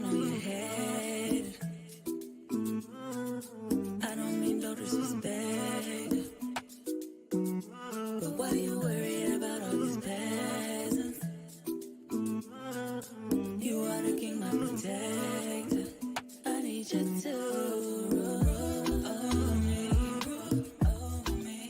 on your head. I don't mean no disrespect, but why you worried about all these peasants? You are the king, my protector. I need you to rule over me, rule over me,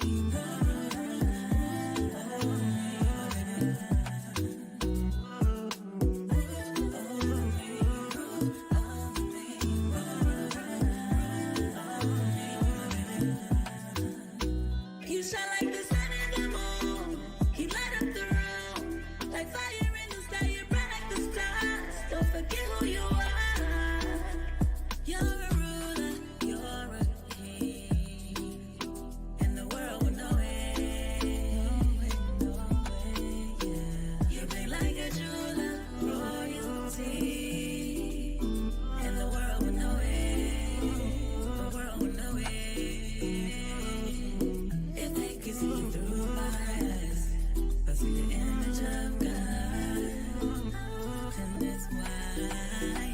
You shine like the sun and the moon. You light up the room. Like fire in the sky, you burn like the stars. Don't forget who you are. You're a ruler, you're a king. And the world will know it. Yeah. You bling like a jeweler, royalty. And the world will know it. The world will know it. If they could see through my eyes, I see the image of God. And that's why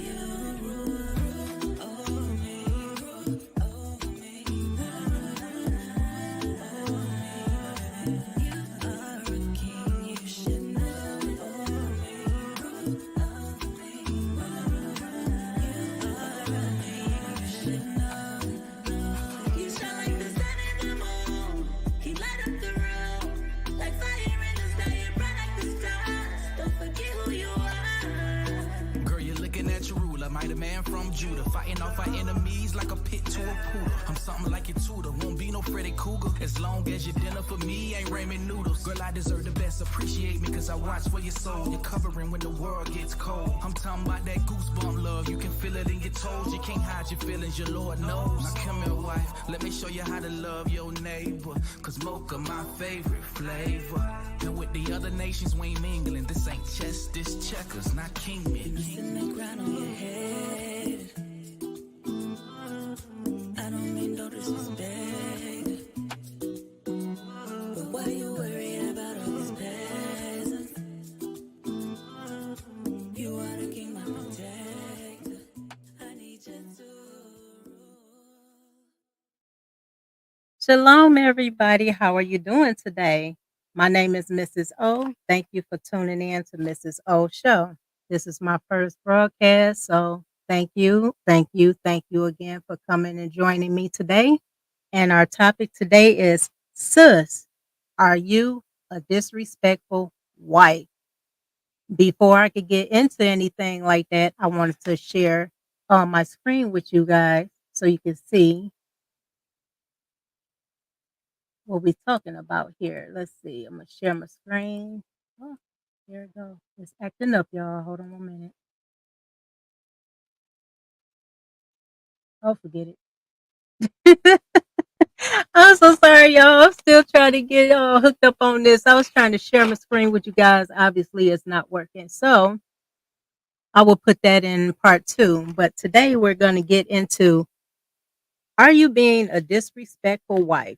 you rule over me, rule over me. You are a king, you should know it. Over me, rule over me. You are a king, you should know it. You shine like the sun and the moon. You light up the room. Like fire in the sky, you burn like the stars. Don't forget who you are. Girl, you're looking at your ruler, mighty man from Judah, fighting off our enemies like a pit to a poodle. I'm something like your tutor, won't be no Freddy Cougar. As long as your dinner for me ain't ramen noodles. Girl, I deserve the best, appreciate me cause I watch for your soul. You're covering when the world gets cold. I'm talking about that goosebump love, you can feel it in your toes. You can't hide your feelings, your Lord knows. Now come here, wife, let me show you how to love your neighbor. Cause mocha my favorite flavor. And with the other nations we ain't mingling. This ain't chess, this checkers, not kingman. Listen and crown on your head. I don't mean no disrespect, but why you worried about all these peasants? You are the king, my protector. I need you to rule. Shalom, everybody. How are you doing today? My name is Mrs. O. Thank you for tuning in to Mrs. O Show. This is my first broadcast, so thank you, thank you again for coming and joining me today. And our topic today is Sis, are you a disrespectful wife? Before I could get into anything like that, I wanted to share my screen with you guys so you can see what we're talking about here. Let's see. I'm gonna share my screen. Oh, there it go. It's acting up, y'all. Hold on 1 minute. Oh, forget it. I'm so sorry, y'all. I'm still trying to get hooked up on this. I was trying to share my screen with you guys. Obviously, it's not working. So I will put that in part 2. But today we're going to get into, are you being a disrespectful wife?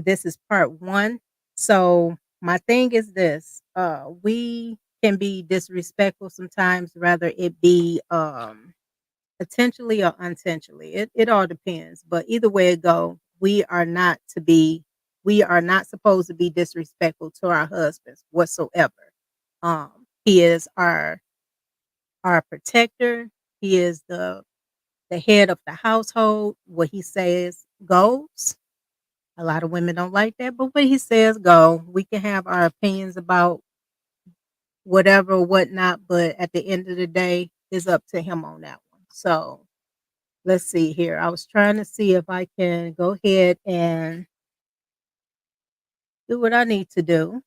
This is part 1. So my thing is this: we can be disrespectful sometimes, rather it be intentionally or unintentionally. It all depends. But either way it go, we are not supposed to be disrespectful to our husbands whatsoever. He is our protector. He is the head of the household. What he says goes. A lot of women don't like that, but what he says go. We can have our opinions about whatever or whatnot, but at the end of the day, it's up to him on that one. So let's see here. I was trying to see if I can go ahead and do what I need to do.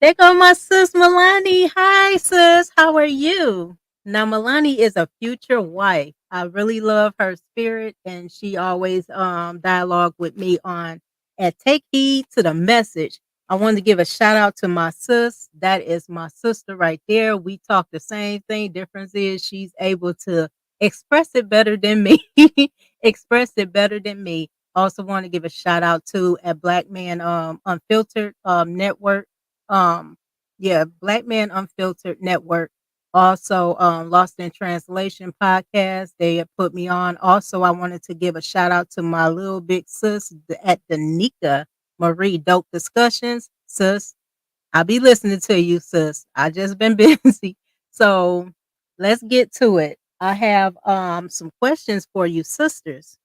There go my sis Milani. Hi sis, how are you? Now Milani is a future wife. I really love her spirit, and she always dialogue with me on and take heed to the message. I want to give a shout out to my sis. That is my sister right there. We talk the same thing. Difference is she's able to express it better than me. Express it better than me. Also want to give a shout out to a Black Man Unfiltered network. Yeah, Black Man Unfiltered network. Also, Lost in Translation podcast, they had put me on. Also, I wanted to give a shout out to my little big sis at the Nika Marie Dope Discussions. Sis, I'll be listening to you, sis. I just been busy. So let's get to it. I have some questions for you, sisters.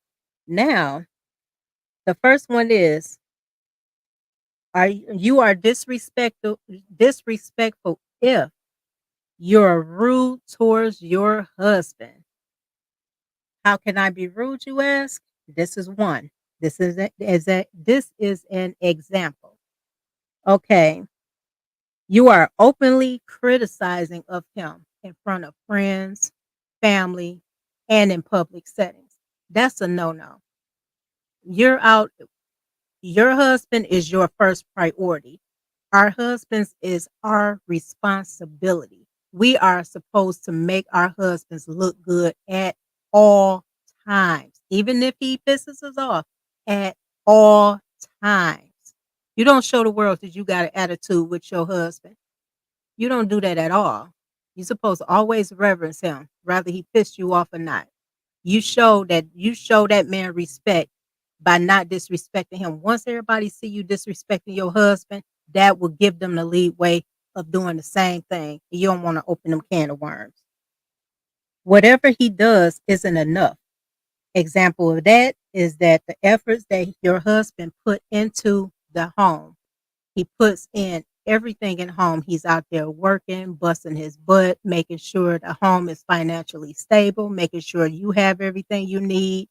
Now, the first one is, are disrespectful if you're rude towards your husband? How can I be rude, you ask? This is one. This is an example. Okay. You are openly criticizing of him in front of friends, family, and in public settings. That's a no-no. You're out Your husband is your first priority. Our husbands is our responsibility. We are supposed to make our husbands look good at all times, even if he pisses us off at all times. You don't show the world that you got an attitude with your husband. You don't do that at all. You're supposed to always reverence him, whether he pissed you off or not. You show that man respect by not disrespecting him. Once everybody see you disrespecting your husband, that will give them the lead way of doing the same thing. You don't want to open them can of worms. Whatever he does isn't enough. Example of that is that the efforts that your husband put into the home, he puts in everything in home. He's out there working, busting his butt, making sure the home is financially stable, making sure you have everything you need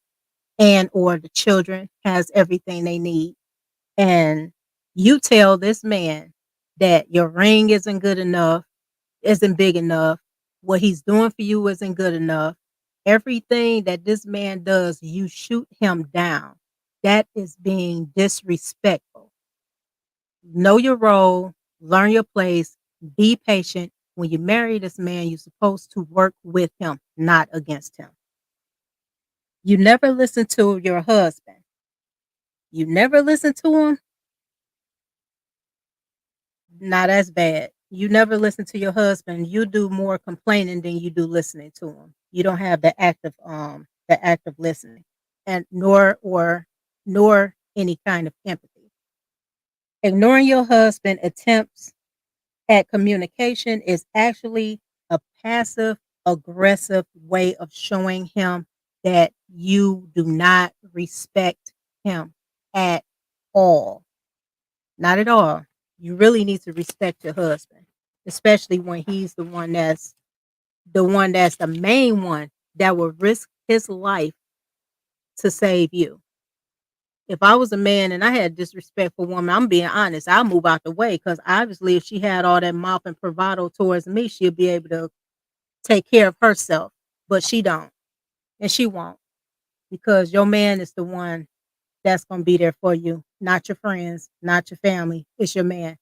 and or the children has everything they need. And you tell this man that your ring isn't good enough, isn't big enough, what he's doing for you isn't good enough. Everything that this man does, you shoot him down. That is being disrespectful. Know your role, learn your place, be patient. When you marry this man, you're supposed to work with him, not against him. You never listen to your husband. You never listen to him. Not as bad. You never listen to your husband. You do more complaining than you do listening to him. You don't have the active listening, and nor any kind of empathy. Ignoring your husband attempts at communication is actually a passive aggressive way of showing him that you do not respect him at all. Not at all. You really need to respect your husband, especially when he's the main one that will risk his life to save you. If I was a man and I had a disrespectful woman, I'm being honest, I'll move out the way because obviously if she had all that mouth and bravado towards me, she'll be able to take care of herself. But she don't. And she won't. Because your man is the one that's gonna be there for you, not your friends, not your family. It's your man.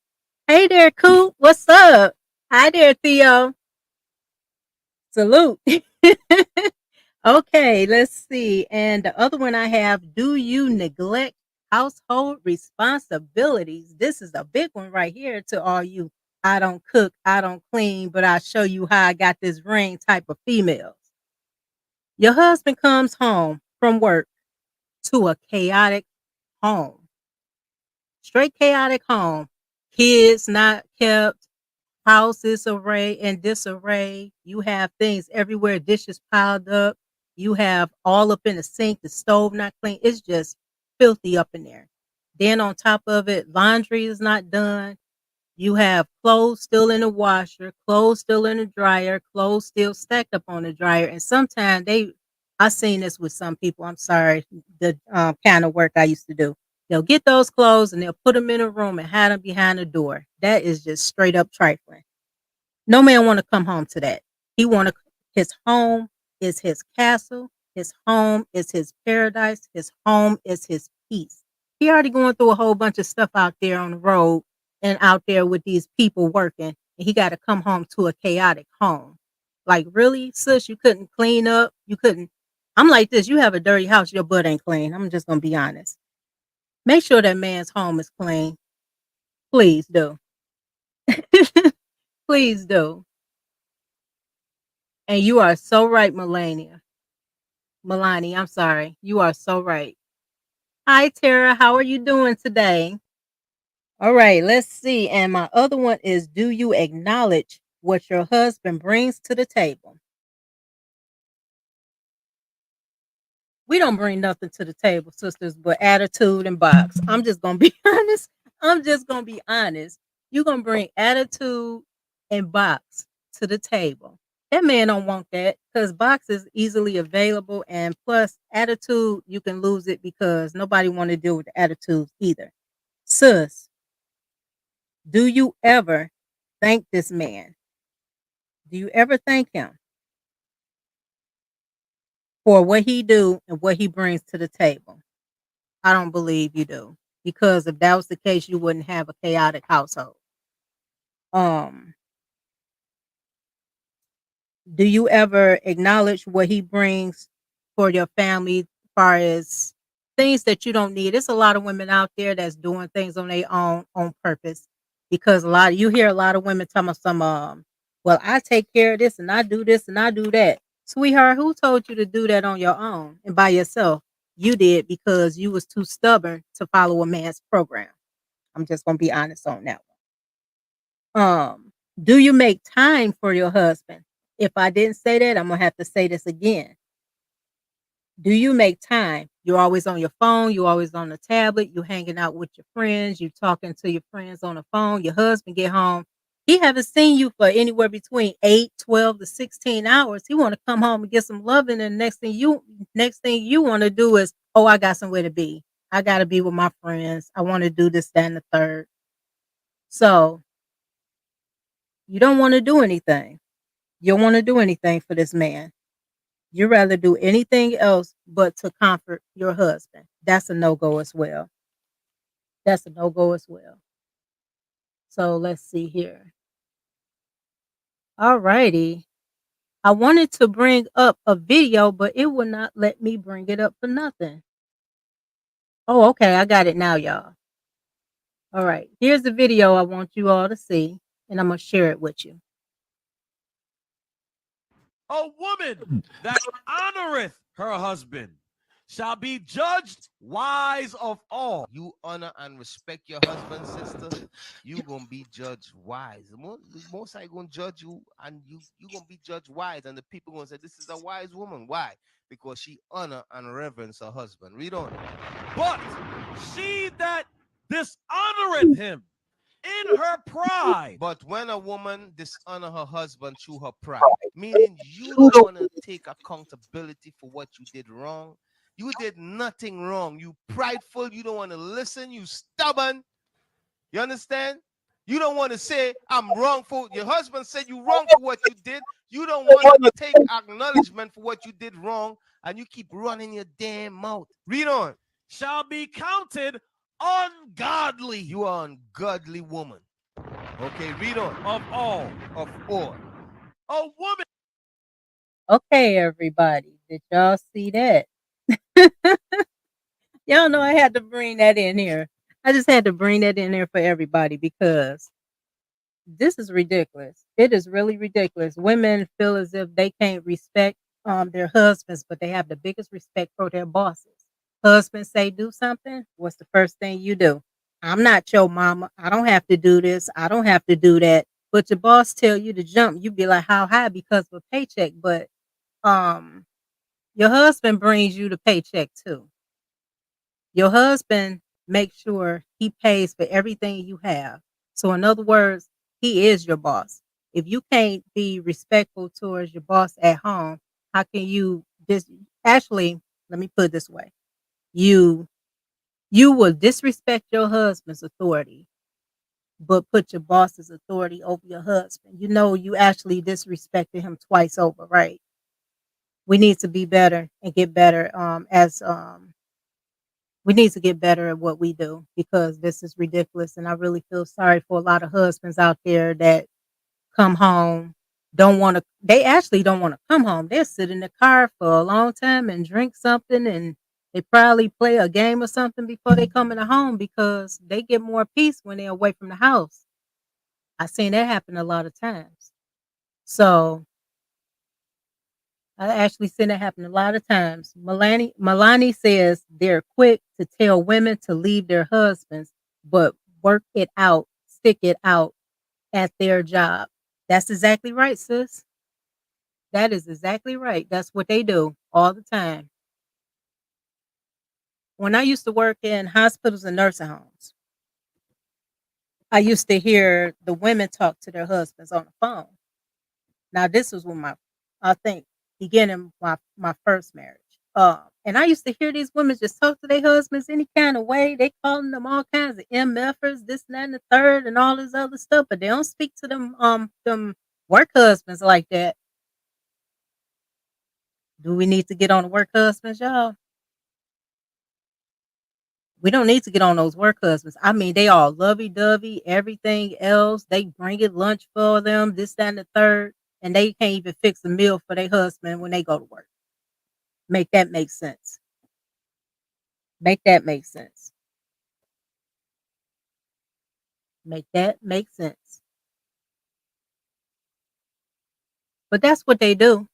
Hey there, Coop. What's up? Hi there, Theo. Salute. Okay, let's see. And the other one I have, do you neglect household responsibilities? This is a big one right here to all you. I don't cook, I don't clean, but I show you how I got this ring type of females. Your husband comes home from work to a chaotic home, straight chaotic home. Kids not kept, house is array and disarray. You have things everywhere, dishes piled up. You have all up in the sink, the stove not clean. It's just filthy up in there. Then on top of it, laundry is not done. You have clothes still in the washer, clothes still in the dryer, clothes still stacked up on the dryer. And sometimes I seen this with some people. I'm sorry, the kind of work I used to do. They'll get those clothes and they'll put them in a room and hide them behind the door. That is just straight up trifling. No man want to come home to that. He want to His home is his castle. His home is his paradise. His home is his peace. He already going through a whole bunch of stuff out there on the road and out there with these people working. And he got to come home to a chaotic home. Like, really, sis, you couldn't clean up. You couldn't. I'm like this. You have a dirty house. Your butt ain't clean. I'm just going to be honest. Make sure that man's home is clean. Please do. Please do. And you are so right, Melania. Milani, I'm sorry. You are so right. Hi, Tara. How are you doing today? All right, let's see. And my other one is, do you acknowledge what your husband brings to the table? We don't bring nothing to the table, sisters, but attitude and box. I'm just gonna be honest. I'm just gonna be honest. You're gonna bring attitude and box to the table. That man don't want that because box is easily available, and plus attitude, you can lose it because nobody want to deal with the attitudes either. Sis, do you ever thank this man? Do you ever thank him for what he do and what he brings to the table? I don't believe you do. Because if that was the case, you wouldn't have a chaotic household. Um, do you ever acknowledge what he brings for your family as far as things that you don't need? There's a lot of women out there that's doing things on their own on purpose because a lot of you hear a lot of women talking about some well, I take care of this and I do this and I do that. Sweetheart, who told you to do that on your own and by yourself? You did because you was too stubborn to follow a man's program. I'm just gonna be honest on that one. Do you make time for your husband? If I didn't say that, I'm gonna have to say this again. Do you make time? You're always on your phone, you're always on the tablet, you hanging out with your friends, you talking to your friends on the phone, your husband get home. He haven't seen you for anywhere between 8, 12 to 16 hours. He want to come home and get some loving, and next thing you want to do is, oh, I got somewhere to be. I gotta be with my friends. I want to do this, that, and the third. So you don't want to do anything. You don't want to do anything for this man. You rather do anything else but to comfort your husband. That's a no go as well. That's a no go as well. So let's see here. All righty. I wanted to bring up a video, but it will not let me bring it up for nothing. Oh, okay. I got it now, y'all. All right. Here's the video I want you all to see, and I'm going to share it with you. A woman that honoreth her husband shall be judged wise of all. You honor and respect your husband, sister, you gonna be judged wise. The most I gonna judge you, and you gonna be judged wise, and the people gonna say this is a wise woman. Why? Because she honor and reverence her husband. Read on. But she that dishonoreth him in her pride. But when a woman dishonor her husband through her pride, meaning you don't want to take accountability for what you did wrong. You did nothing wrong. You prideful. You don't want to listen. You stubborn. You understand? You don't want to say, I'm wrong for your husband said you wrong for what you did. You don't want to take acknowledgement for what you did wrong, and you keep running your damn mouth. Read on. Shall be counted ungodly. You are an ungodly woman. Okay, read on. Of all. Of all. A woman. Okay, everybody. Did y'all see that? Y'all know I had to bring that in here. I just had to bring that in there for everybody because this is ridiculous. It is really ridiculous. Women feel as if they can't respect their husbands, but they have the biggest respect for their bosses. Husbands say do something. What's the first thing you do? I'm not your mama. I don't have to do this. I don't have to do that. But your boss tell you to jump, you be like, how high? Because of a paycheck. But um, your husband brings you the paycheck too. Your husband makes sure he pays for everything you have. So in other words, he is your boss. If you can't be respectful towards your boss at home, how can you actually, let me put it this way. You will disrespect your husband's authority, but put your boss's authority over your husband. You know you actually disrespected him twice over, right? We need to be better and get better as we need to get better at what we do because this is ridiculous. And I really feel sorry for a lot of husbands out there that come home, they actually don't want to come home. They'll sit in the car for a long time and drink something, and they probably play a game or something before they come in the home because they get more peace when they're away from the house. I've seen that happen a lot of times. So I actually seen it happen a lot of times. Milani says they're quick to tell women to leave their husbands, but work it out, stick it out at their job. That's exactly right, sis. That is exactly right. That's what they do all the time. When I used to work in hospitals and nursing homes, I used to hear the women talk to their husbands on the phone. Now, this was when I think, beginning my first marriage. And I used to hear these women just talk to their husbands any kind of way. They calling them all kinds of MFers, this, and that, and the third, and all this other stuff. But they don't speak to them work husbands like that. Do we need to get on the work husbands, y'all? We don't need to get on those work husbands. I mean, they all lovey dovey, everything else. They bring it lunch for them, this, that, and the third, and they can't even fix a meal for their husband when they go to work. Make that make sense. Make that make sense. Make that make sense. But that's what they do.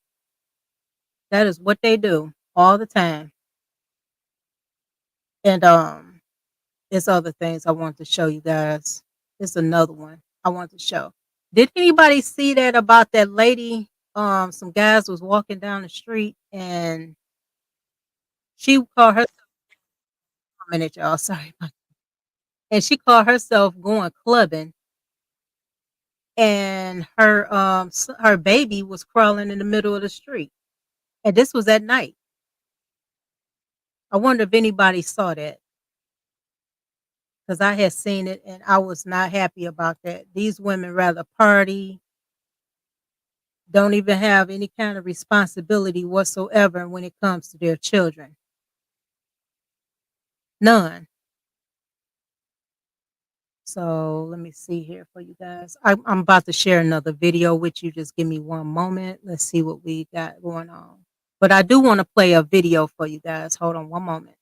That is what they do all the time. And there's other things I want to show you guys. There's another one I want to show. Did anybody see that about that lady? Some guys was walking down the street and she called herself a minute, y'all. Sorry. And she called herself going clubbing and her baby was crawling in the middle of the street. And this was at night. I wonder if anybody saw that because I had seen it and I was not happy about that. These women rather party, don't even have any kind of responsibility whatsoever when it comes to their children. None. So let me see here for you guys. I'm about to share another video with you. Just give me one moment. Let's see what we got going on. But I do want to play a video for you guys. Hold on one moment.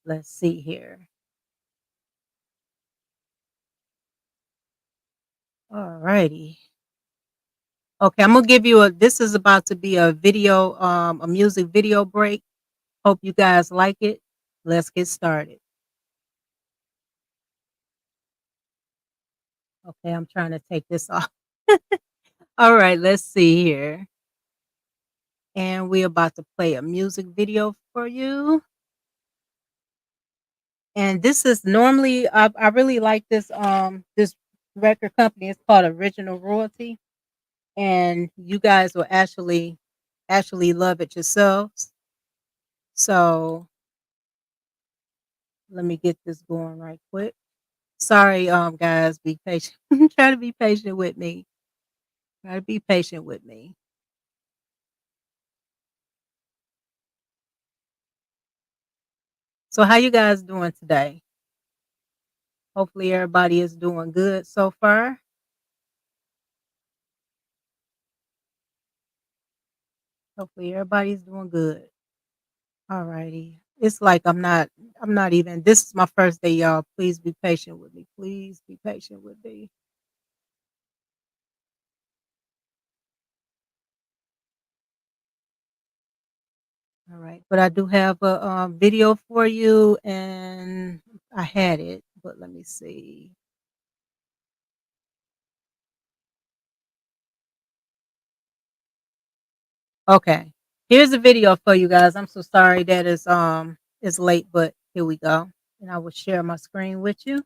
Let's see here. All righty. Okay, I'm gonna give you this is about to be a video, a music video break. Hope you guys like it. Let's get started. Okay, I'm trying to take this off. All right, let's see here. And we're about to play a music video for you. And this is normally I really like this record company. It's called Original Royalty. And you guys will actually love it yourselves. So let me get this going right quick. Sorry, guys, be patient. Try to be patient with me. Try to be patient with me. So how you guys doing today? Hopefully everybody is doing good so far. Hopefully everybody's doing good. All righty. It's like I'm not even this is my first day, y'all. Please be patient with me. Please be patient with me. All right. But I do have a video for you and I had it, but let me see. Okay. Here's a video for you guys. I'm so sorry that it's late, but here we go. And I will share my screen with you.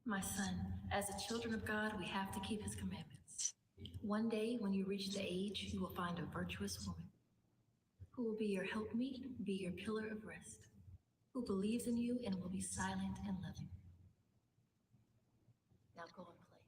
My son, as the children of God, we have to keep his commandments. One day, when you reach the age, you will find a virtuous woman who will be your helpmeet, be your pillar of rest, who believes in you and will be silent and loving. Now go and play.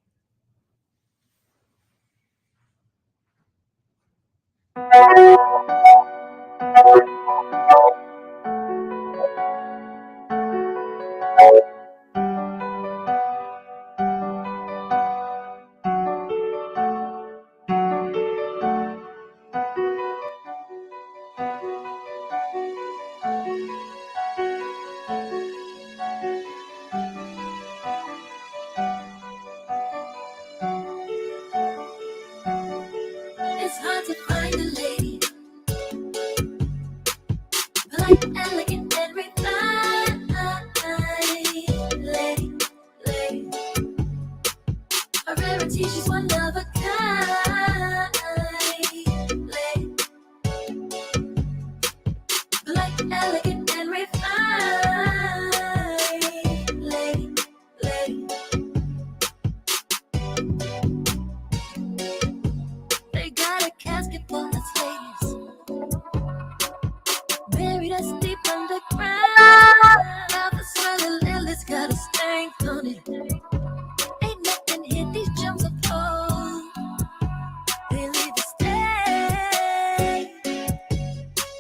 It's hard to find a lady polite, elegant, and refined. Lady, lady, a rarity, she's one of a kind. Lady, polite, elegant, and refined. Lady, lady, they got a casket full of ladies, buried us deep underground. Now the swirling lily's got a stank on it. Ain't nothing hit these gems of gold. They leave a stain.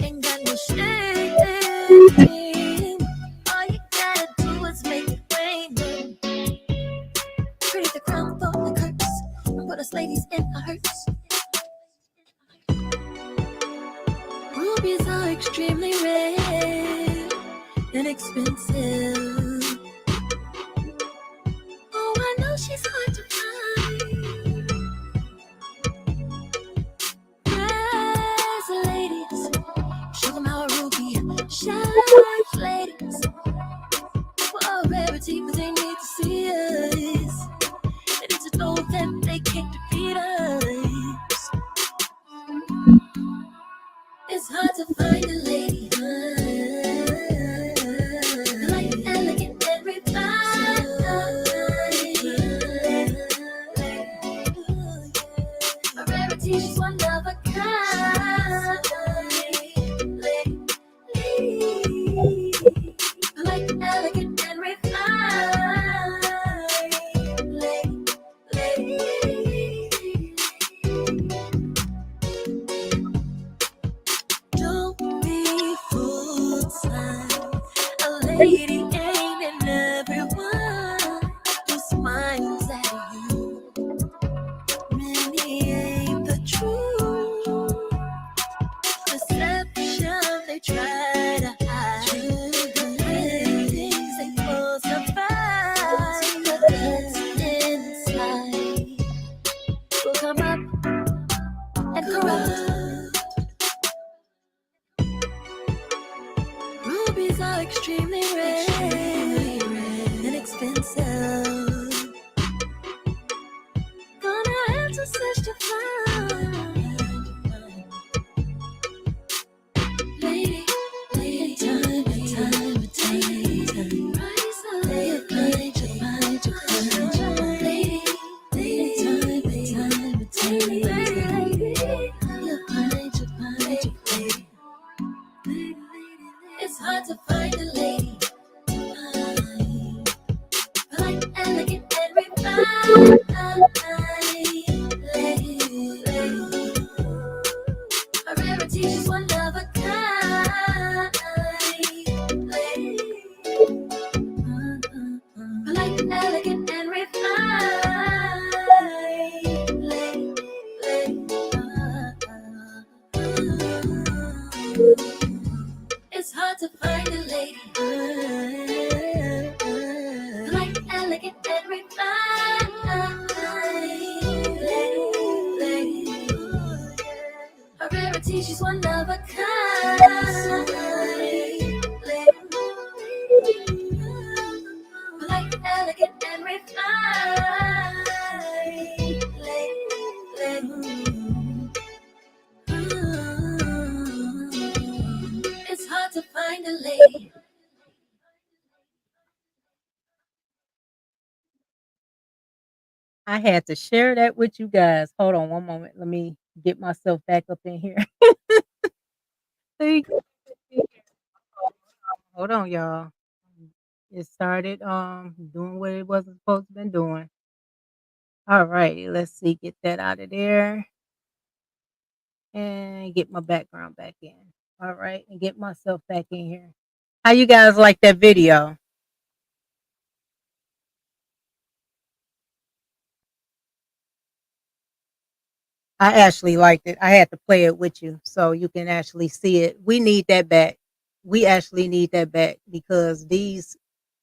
Ain't got no shame. All you gotta do is make it rain. Pretty the crown for the curse, and put us ladies in a hearse. Rubies are extremely rare and expensive. Oh, I know she's hard to find. Rise, ladies, show them how a ruby shines, ladies. For a rarity, but they need to see us. They need to know that they can't defeat us. It's hard to find a lady like elegant and refined. A rarity, she's one of a kind. Lady, like elegant and refined. Lady. Don't be fooled, son. A lady ain't in everyone who smiles at you. Many ain't the truth. Deception they try to hide. Things they falsify. But that's inside will come up and corrupt. Rubies are extremely rare and expensive. Gonna have to search to find. Lady, time. Rise up, find. Lady, time. It's hard to find a lady like elegant and refined. A rarity, she's one of a kind. Like elegant and refined. It's hard to find a lady like elegant and refined. A rarity, she's one of a kind. Like elegant and refined. It's hard to find a lady. I had to share that with you guys. Hold on one moment. Let me get myself back up in here. Thank you. Hold on, y'all. It started doing what it wasn't supposed to been doing. All right, let's see. Get that out of there and get my background back in. All right, and get myself back in here. How you guys like that video? I actually liked it. I had to play it with you so you can actually see it. We need that back. We actually need that back because these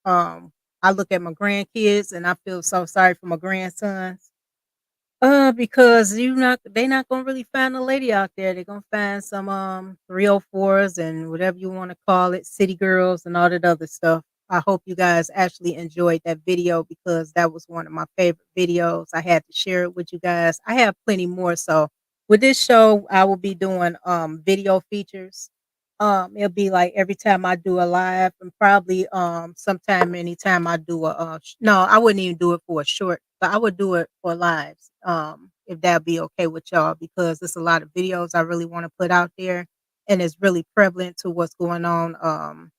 I look at my grandkids and I feel so sorry for my grandsons. Because they not gonna really find a lady out there. They're gonna find some 304s and whatever you want to call it, city girls and all that other stuff. I hope you guys actually enjoyed that video because that was one of my favorite videos. I had to share it with you guys. I have plenty more. So with this show, I will be doing video features. It'll be like every time I do a live and probably sometime anytime I do a no, I wouldn't even do it for a short, but I would do it for lives. If that'd be okay with y'all because there's a lot of videos I really want to put out there and it's really prevalent to what's going on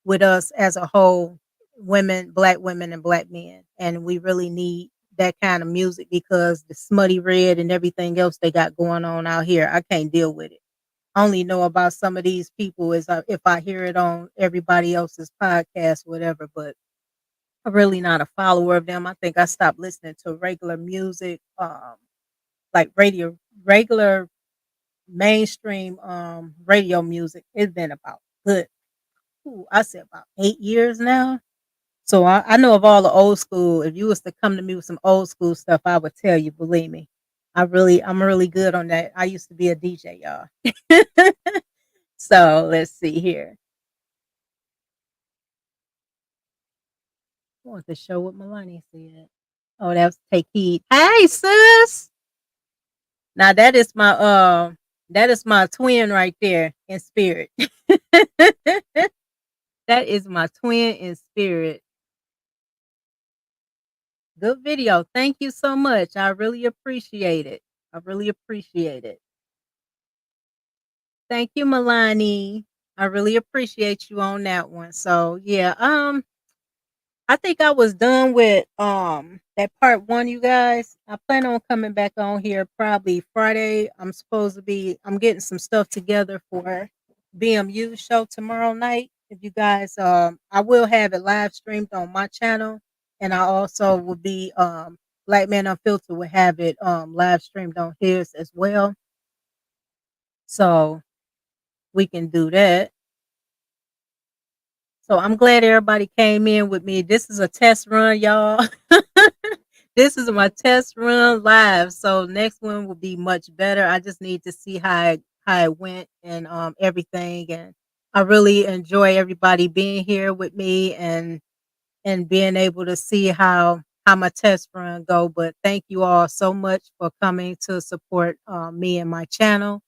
with us as a whole, women and black men. And we really need that kind of music because the smutty red and everything else they got going on out here, I can't deal with it. I only know about some of these people is if I hear it on everybody else's podcast, whatever. But I'm really not a follower of them. I think I stopped listening to regular music, like regular mainstream radio music. It's been about good. Ooh, I said about 8 years now. So I know of all the old school. If you was to come to me with some old school stuff, I would tell you. Believe me, I'm really good on that. I used to be a DJ, y'all. So let's see here. I want to show what Milani said. Oh, that was take heed. Hey, sis. Now that is my twin right there in spirit. That is my twin in spirit. Good video. Thank you so much. I really appreciate it. I really appreciate it. Thank you, Milani. I really appreciate you on that one. So yeah, I think I was done with that part one, you guys. I plan on coming back on here probably Friday. I'm getting some stuff together for BMU show tomorrow night. If you guys I will have it live streamed on my channel and I also will be Black Man Unfiltered will have it live streamed on his as well. So we can do that. So I'm glad everybody came in with me. This is a test run, y'all. This is my test run live. So next one will be much better. I just need to see how it went and everything. And I really enjoy everybody being here with me and being able to see how my test run go. But thank you all so much for coming to support me and my channel.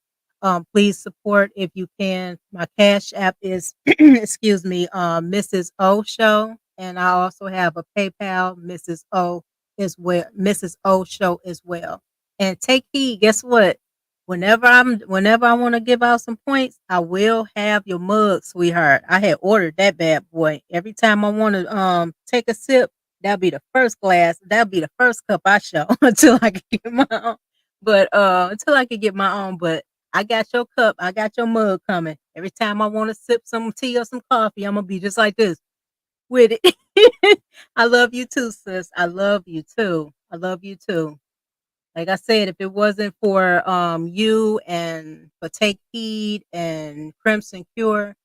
Please support if you can. My cash app is excuse me, Mrs. O Show, and I also have a PayPal, Mrs. O as well, Mrs. O Show as well. And take heed. Guess what? Whenever I want to give out some points, I will have your mug, sweetheart. I had ordered that bad boy. Every time I want to take a sip, that'll be the first glass. That'll be the first cup I show until I can get my own. But until I can get my own. But I got your cup. I got your mug coming. Every time I want to sip some tea or some coffee, I'm gonna be just like this with it. I love you too, sis. I love you too. I love you too. Like I said, if it wasn't for you and for Take Heed and Crimson Cure,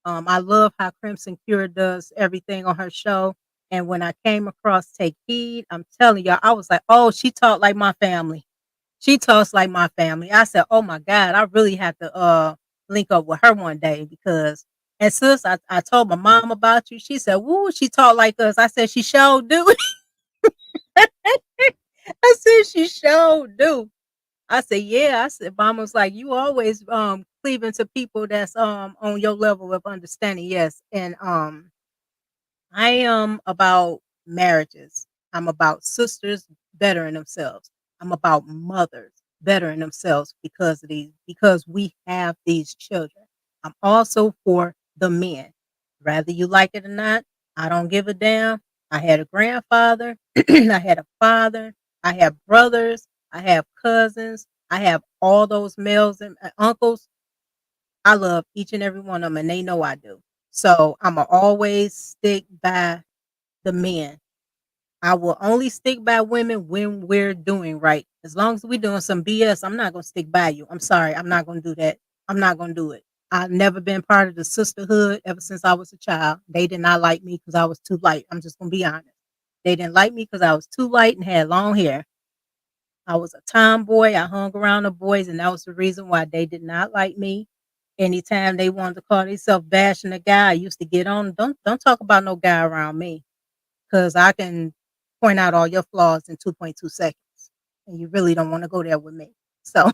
I love how Crimson Cure does everything on her show. And when I came across Take Heed, I'm telling y'all, I was like, oh, she talked like my family. She talks like my family. I said, oh my God, I really have to link up with her one day because and sis, I told my mom about you. She said, woo, she talked like us. I said, she sure do. I said, she sure do. I said, yeah. I said, Mama's like, you always cleaving to people that's on your level of understanding. Yes. And I am about marriages. I'm about sisters bettering themselves. I'm about mothers bettering themselves because we have these children. I'm also for the men. Whether you like it or not, I don't give a damn. I had a grandfather, I had a father, I have brothers, I have cousins, I have all those males and uncles. I love each and every one of them, and they know I do. So I'm going to always stick by the men. I will only stick by women when we're doing right. As long as we're doing some BS, I'm not going to stick by you. I'm sorry. I'm not going to do that. I'm not going to do it. I've never been part of the sisterhood ever since I was a child. They did not like me because I was too light. I'm just going to be honest. They didn't like me because I was too light and had long hair. I was a tomboy. I hung around the boys, and that was the reason why they did not like me. Anytime they wanted to call themselves bashing a guy, I used to get on. Don't talk about no guy around me, because I can point out all your flaws in 2.2 seconds, and you really don't want to go there with me. So,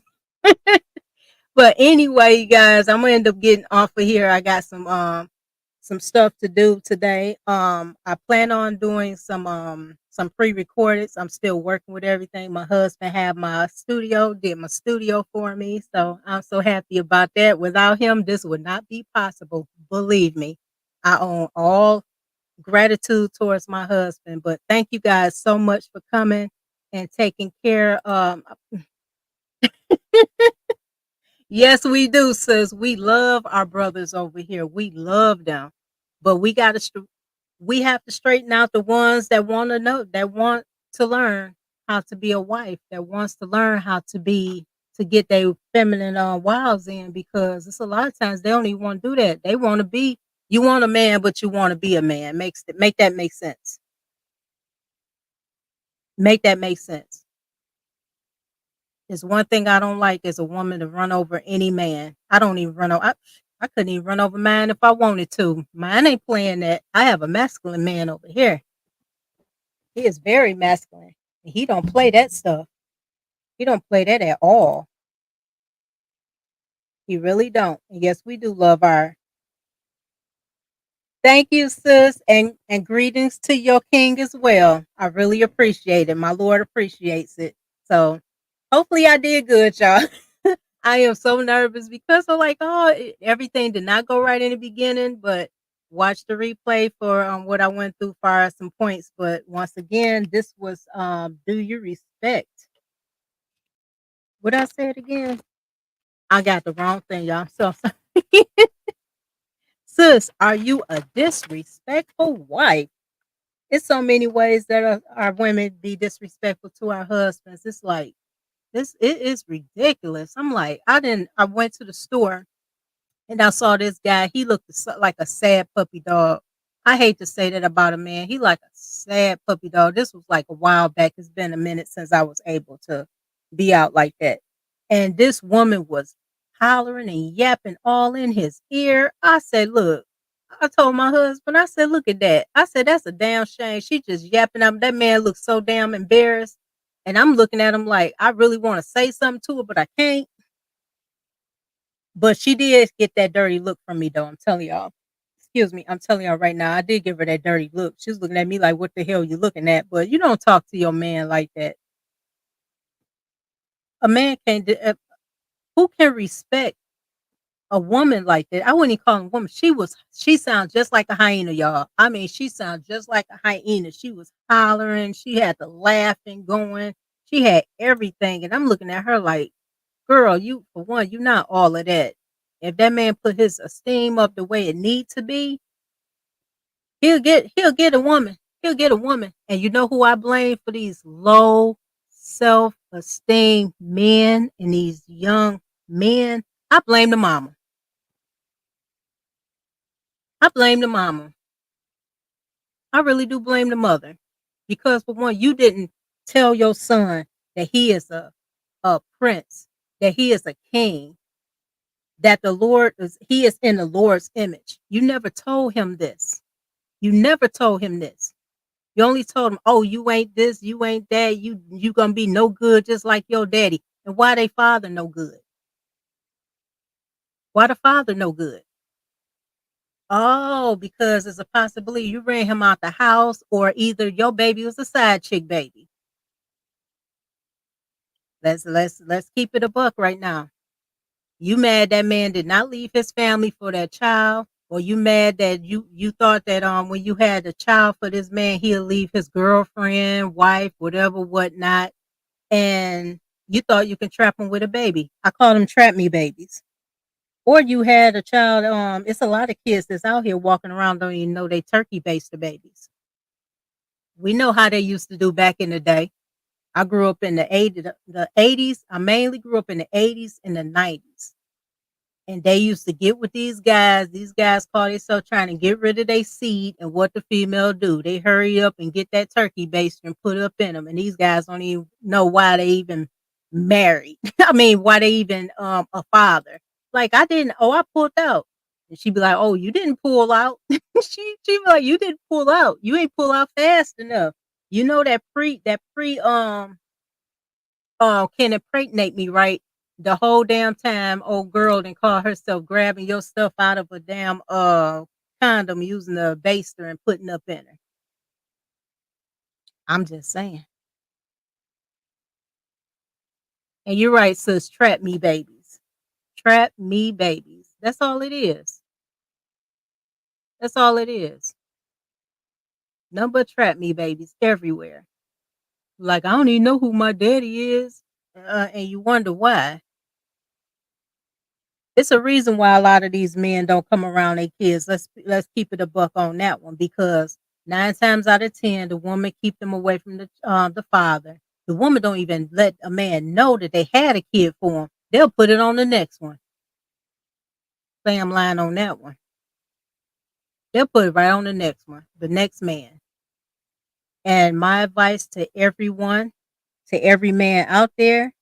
but anyway, you guys, I'm gonna end up getting off of here. I got some stuff to do today. I plan on doing some pre-recorded. I'm still working with everything. My husband did my studio for me. So I'm so happy about that. Without him, this would not be possible. Believe me. I own all gratitude towards my husband. But thank you guys so much for coming and taking care. Yes, we do, sis. We love our brothers over here. We love them. But we have to straighten out the ones that want to know, that want to learn how to be a wife, that wants to learn how to get their feminine wiles in, because it's a lot of times they don't even want to do that. They want to be you want a man, but you want to be a man. Make that make sense. Make that make sense. Is one thing I don't like is a woman to run over any man. I don't even run over. I couldn't even run over mine if I wanted to. Mine ain't playing that. I have a masculine man over here. He is very masculine. And he don't play that stuff. He don't play that at all. He really don't. And yes, we do love our. Thank you, sis, and greetings to your king as well. I really appreciate it. My Lord appreciates it. So hopefully I did good, y'all. I am so nervous because I'm like, everything did not go right in the beginning, but watch the replay for what I went through for some points. But once again, this was do you respect? What I said again? I got the wrong thing, y'all. I'm so sorry. Sis, are you a disrespectful wife? It's so many ways that our women be disrespectful to our husbands. It's like it is ridiculous. I'm like, I went to the store and I saw this guy. He looked like a sad puppy dog. I hate to say that about a man. He like a sad puppy dog. This was like a while back. It's been a minute since I was able to be out like that. And this woman was hollering and yapping all in his ear. I said, look, I told my husband, I said, look at that. I said, that's a damn shame. She just yapping up. That man looks so damn embarrassed. And I'm looking at him like, I really want to say something to her, but I can't. But she did get that dirty look from me, though. I'm telling y'all. Excuse me. I'm telling y'all right now. I did give her that dirty look. She was looking at me like, what the hell you looking at? But you don't talk to your man like that. A man can't. Who can respect a woman like that? I wouldn't even call her a woman. She sounds just like a hyena, y'all. I mean, she sounds just like a hyena. She was hollering. She had the laughing going. She had everything. And I'm looking at her like, girl, you for one, you not all of that. If that man put his esteem up the way it needs to be, he'll get a woman. He'll get a woman. And you know who I blame for these low self-esteem men and these young men? I blame the mama. I blame the mama. I really do blame the mother. Because for one, you didn't tell your son that he is a prince, that he is a king, that he is in the Lord's image. You never told him this. You never told him this. You only told him, oh, you ain't this, you ain't that, you gonna be no good just like your daddy. And why they father no good? Why the father no good? Oh, because there's a possibility you ran him out the house, or either your baby was a side chick baby. Let's keep it a buck right now. You mad that man did not leave his family for that child, or you mad that you thought that when you had a child for this man he'll leave his girlfriend, wife, whatever, whatnot, and you thought you can trap him with a baby. I call them trap me babies. Or you had a child. It's a lot of kids that's out here walking around don't even know they turkey based the babies. We know how they used to do back in the day. I grew up in the 80s. I mainly grew up in the 80s and the 90s. And they used to get with these guys. These guys call themselves trying to get rid of their seed. And what the female do? They hurry up and get that turkey baster and put it up in them. And these guys don't even know why they even married. I mean, why they even a father. Like I didn't. Oh, I pulled out. And she'd be like, "Oh, you didn't pull out." She'd be like, "You didn't pull out. You ain't pull out fast enough. You know that pre can impregnate me, right? The whole damn time old girl didn't call herself grabbing your stuff out of a damn condom using a baster and putting up in her. I'm just saying. And you're right, sis, trap me babies. Trap me babies. That's all it is. That's all it is. None but trap me babies everywhere. Like I don't even know who my daddy is. And you wonder why. It's a reason why a lot of these men don't come around their kids. Let's keep it a buck on that one because 9 times out of 10, the woman keep them away from the father. The woman don't even let a man know that they had a kid for him. They'll put it on the next one. Bam line on that one. They'll put it right on the next one, the next man. And my advice to everyone, to every man out there,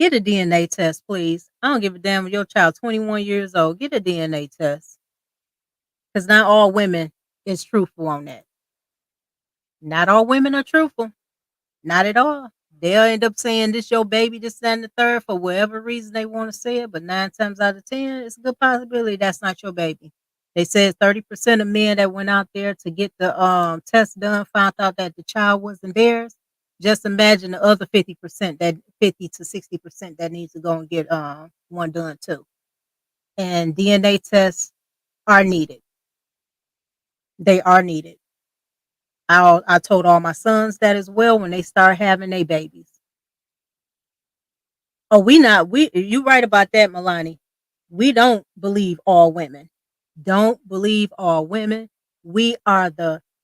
get a DNA test, please. I don't give a damn if your child 21 years old. Get a DNA test. Because not all women is truthful on that. Not all women are truthful. Not at all. They'll end up saying this your baby, this, that, and the third for whatever reason they want to say it. But 9 times out of 10, it's a good possibility that's not your baby. They said 30% of men that went out there to get the test done found out that the child wasn't theirs. Just imagine the other 50%, that 50 to 60% that needs to go and get one done too. And DNA tests are needed. They are needed. I told all my sons that as well when they start having their babies. Oh, we you right about that, Milani. We don't believe all women. Don't believe all women. We are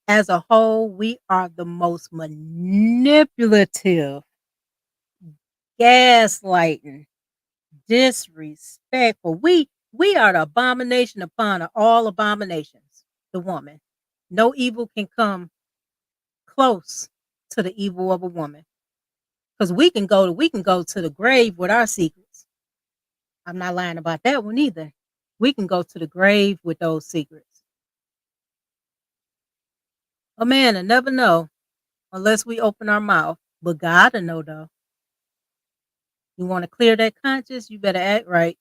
as a whole, we are the most manipulative, gaslighting, disrespectful. We are the abomination upon all abominations. The woman. No evil can come close to the evil of a woman. Because we can go to the grave with our secrets. I'm not lying about that one either. We can go to the grave with those secrets. A man will never know unless we open our mouth. But God will know though. You want to clear that conscience, you better act right.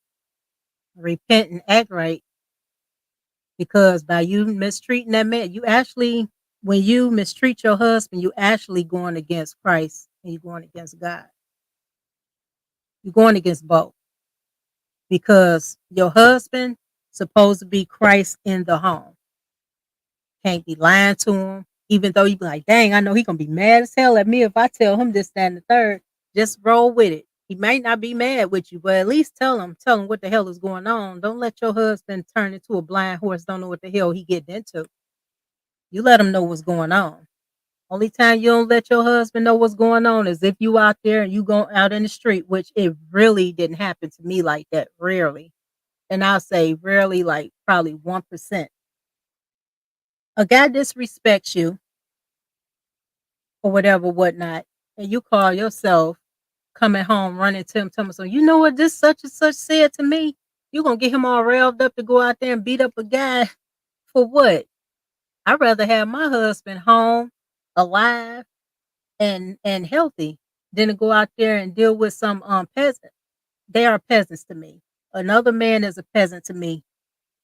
Repent and act right. Because by you mistreating that man, when you mistreat your husband, you actually going against Christ and you're going against God. You're going against both. Because your husband supposed to be Christ in the home. Can't be lying to him, even though you be like, dang, I know he gonna be mad as hell at me if I tell him this, that, and the third. Just roll with it. He might not be mad with you, but at least tell him what the hell is going on. Don't let your husband turn into a blind horse, don't know what the hell he getting into. You let him know what's going on. Only time you don't let your husband know what's going on is if you out there and you go out in the street, which it really didn't happen to me like that, rarely. And I'll say rarely, like probably 1%. A guy disrespects you or whatever, whatnot, and you call yourself coming home running to him, telling him, so you know what this such and such said to me? You're gonna get him all railed up to go out there and beat up a guy for what? I'd rather have my husband home, alive, and healthy than to go out there and deal with some peasant. They are peasants to me. Another man is a peasant to me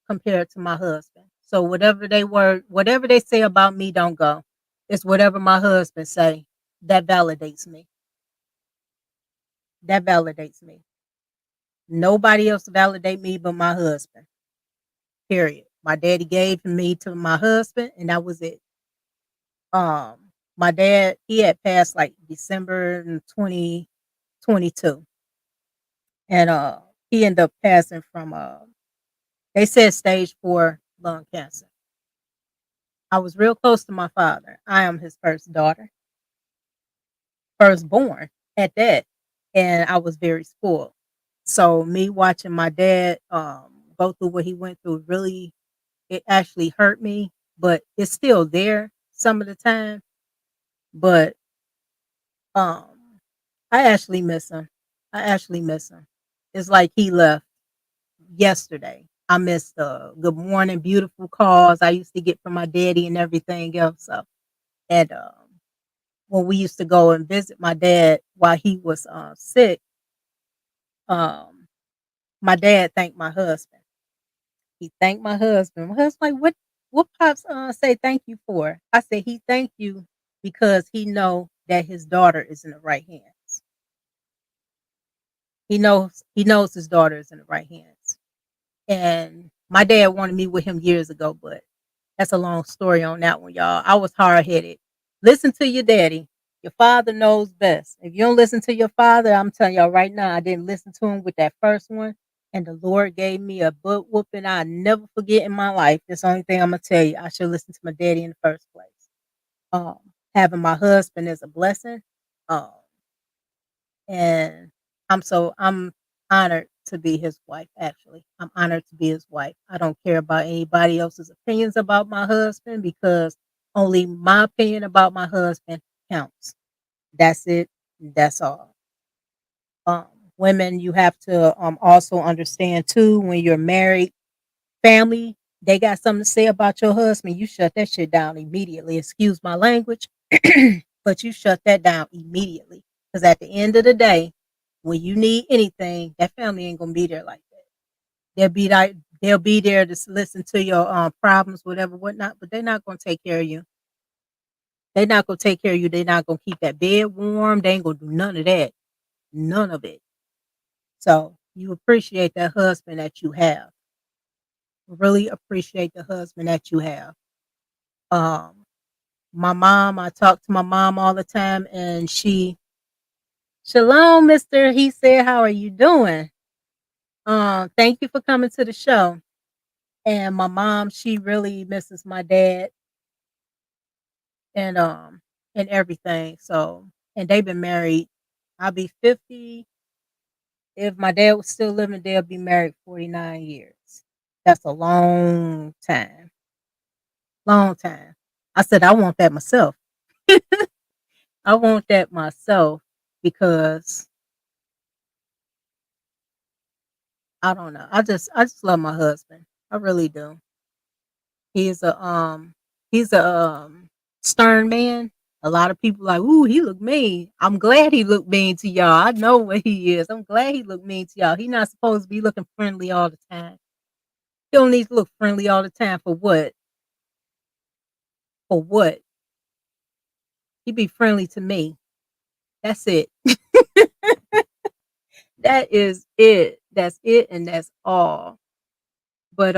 compared to my husband. So whatever they say about me don't go. It's whatever my husband say that validates me. That validates me. Nobody else validate me but my husband. Period. My daddy gave me to my husband, and that was it. My dad, he had passed like December in 2022, and he ended up passing from they said stage 4 lung cancer. I was real close to my father. I am his first daughter, firstborn at that, and I was very spoiled. So me watching my dad go through what he went through really, it actually hurt me, but it's still there some of the time. But um I actually miss him. I actually miss him. It's like he left yesterday. I miss the good morning, beautiful calls I used to get from my daddy and everything else. So, and when we used to go and visit my dad while he was sick, um, my dad thanked my husband. He thanked my husband. My husband like, what pops say thank you for? I said he thanked you because he know that his daughter is in the right hands. He knows his daughter is in the right hands. And my dad wanted me with him years ago, but that's a long story on that one, y'all. I was hard headed. Listen to your daddy. Your father knows best. If you don't listen to your father, I'm telling y'all right now, I didn't listen to him with that first one. And the Lord gave me a butt whooping I never forget in my life. That's the only thing I'm gonna tell you. I should listen to my daddy in the first place. Um, Having my husband is a blessing. Um, and I'm honored to be his wife, actually. I'm honored to be his wife. I don't care about anybody else's opinions about my husband because only my opinion about my husband counts. That's it. That's all. Um, Women, you have to also understand too when you're married, family, they got something to say about your husband. You shut that shit down immediately. Excuse my language, but you shut that down immediately. Because at the end of the day, when you need anything, that family ain't gonna be there like that. They'll be there to listen to your problems, whatever, whatnot. But they're not gonna take care of you. They're not gonna take care of you. They're not gonna keep that bed warm. They ain't gonna do none of that. None of it. So you appreciate that husband that you have. Really appreciate the husband that you have. Um, my mom, I talk to my mom all the time, and Shalom, Mister. He said, "How are you doing? Thank you for coming to the show." And my mom, she really misses my dad and and everything. So, and they've been married. I'll be 50. If my dad was still living, they'll be married 49 years. That's a long time. Long time. I said I want that myself. I want that myself because I don't know. I just love my husband. I really do. He's a he's a stern man. A lot of people like, ooh, he look mean. I'm glad he looked mean to y'all. I know what he is. I'm glad he looked mean to y'all. He not supposed to be looking friendly all the time. He don't need to look friendly all the time for what? For what? He be friendly to me. That's it. That is it. That's it and that's all. But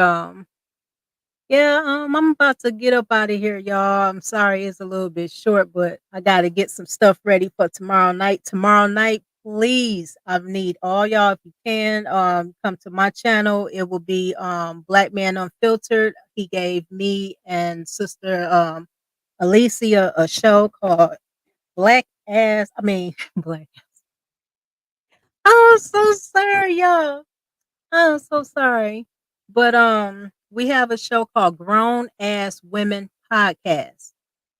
yeah, I'm about to get up out of here, y'all. I'm sorry it's a little bit short, but I got to get some stuff ready for tomorrow night. Tomorrow night, please, I need all y'all if you can come to my channel. It will be Black Man Unfiltered. He gave me and sister Alicia a show called Black Ass. I mean, Black. I'm so sorry, y'all. I'm so sorry. But we have a show called Grown Ass Women Podcast.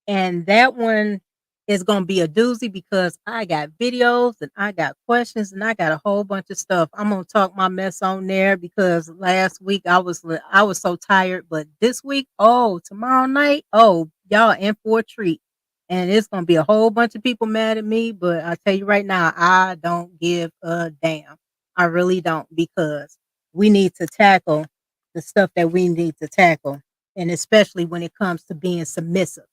And that one is gonna be a doozy because I got videos and I got questions and I got a whole bunch of stuff. I'm gonna talk my mess on there because last week I was so tired, but this week, oh, tomorrow night, oh, y'all in for a treat. And it's gonna be a whole bunch of people mad at me, but I tell you right now, I don't give a damn. I really don't because we need to tackle the stuff that we need to tackle, and especially when it comes to being submissive.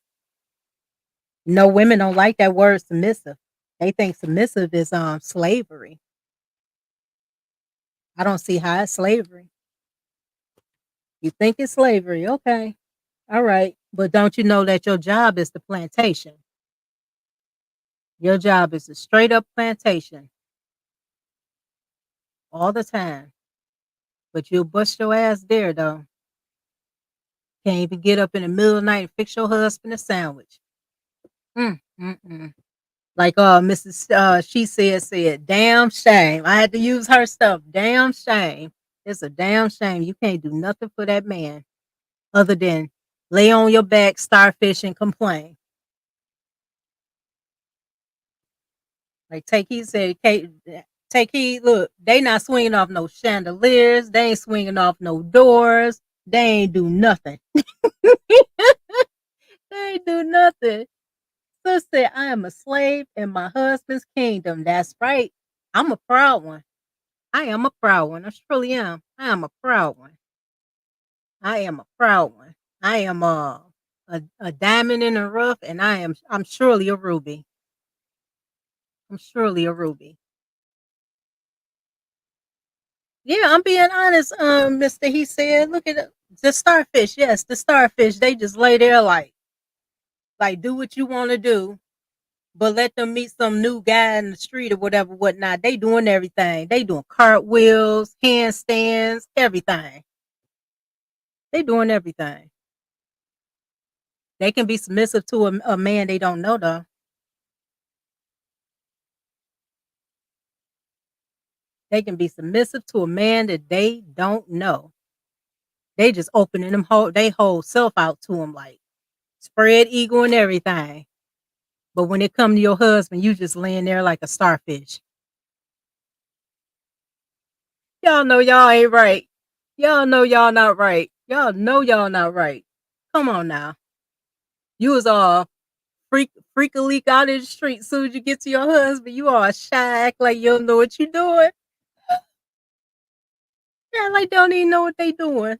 No, women don't like that word submissive. They think submissive is slavery. I don't see how it's slavery. You think it's slavery, okay. All right. But don't you know that your job is the plantation? Your job is a straight up plantation all the time. But you'll bust your ass there though. Can't even get up in the middle of the night and fix your husband a sandwich. Mm. Like Mrs. She said, damn shame. I had to use her stuff. Damn shame. It's a damn shame. You can't do nothing for that man other than lay on your back, starfish, and complain. Like take heed said, take heed. Look, they not swinging off no chandeliers. They ain't swinging off no doors. They ain't do nothing. They ain't do nothing. Sis said, I am a slave in my husband's kingdom. That's right. I'm a proud one. I am a proud one. I truly am. I am a proud one. I am a proud one. I am a diamond in the rough, and I'm surely a ruby. I'm surely a ruby. Yeah, I'm being honest, Mister. He said, look at the starfish. Yes, the starfish. They just lay there like do what you want to do, but let them meet some new guy in the street or whatever, whatnot. They doing everything. They doing cartwheels, handstands, everything. They doing everything. They can be submissive to a man they don't know though. They can be submissive to a man that they don't know. They just opening they whole self out to him like spread eagle and everything. But when it come to your husband, you just laying there like a starfish. Y'all know y'all ain't right. Y'all know y'all not right. Y'all know y'all not right. Come on now. You was all freak a leak out in the street. Soon as you get to your husband, you all shy, act like you don't know what you doing. Yeah, like don't even know what they doing.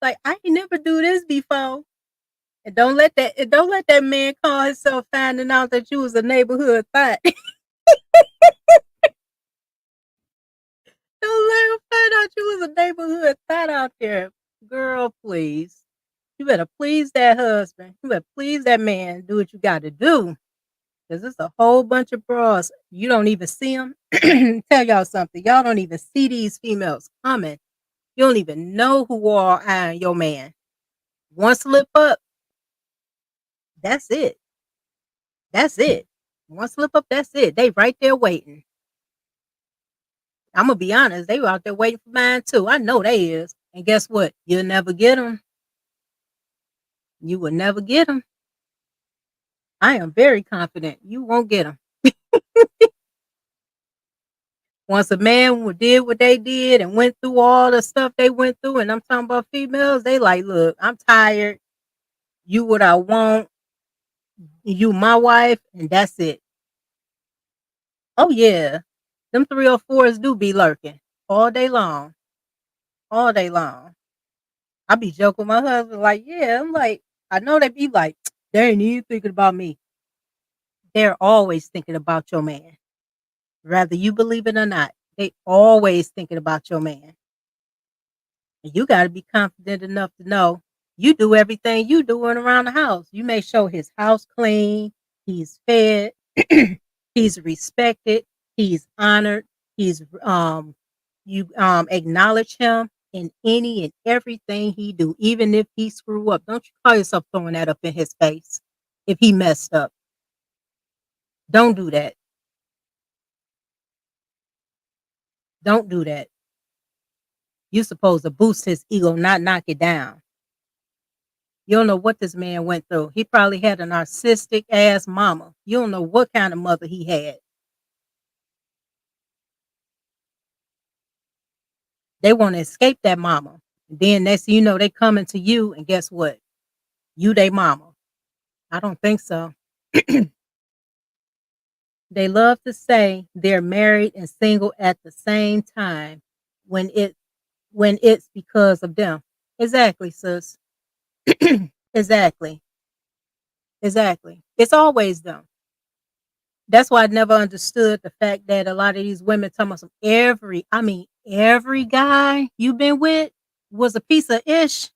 Like I ain't never do this before. And don't let that man call himself finding out that you was a neighborhood thought. Don't let him find out you was a neighborhood thought out there. Girl, please. You better please that husband. You better please that man. Do what you got to do. Because it's a whole bunch of bras. You don't even see them. Tell y'all something. Y'all don't even see these females coming. You don't even know who are eyeing your man. One slip up, that's it. That's it. One slip up, that's it. They right there waiting. I'm gonna be honest. They were out there waiting for mine too. I know they is. And guess what? You'll never get them. You will never get them. I am very confident you won't get them. Once a man did what they did and went through all the stuff they went through, and I'm talking about females, they like, look, I'm tired. You what I want. You my wife, and that's it. Oh yeah, them 304s do be lurking all day long, all day long. I be joking with my husband, like, yeah, I'm like, I know they be like, they ain't even thinking about me. They're always thinking about your man, whether you believe it or not. They always thinking about your man. And you got to be confident enough to know you do everything you doing around the house. You make sure his house clean, he's fed, he's respected, he's honored, he's you acknowledge him in any and everything he do, even if he screw up. Don't you call yourself throwing that up in his face if he messed up. Don't do that. Don't do that. You're supposed to boost his ego, not knock it down. You don't know what this man went through. He probably had a narcissistic ass mama. You don't know what kind of mother he had. They want to escape that mama. Then next thing you know, they coming to you, and guess what? You they mama. I don't think so. They love to say they're married and single at the same time when it's because of them. Exactly, sis. Exactly. Exactly. It's always them. That's why I never understood the fact that a lot of these women talking about every guy you've been with was a piece of ish.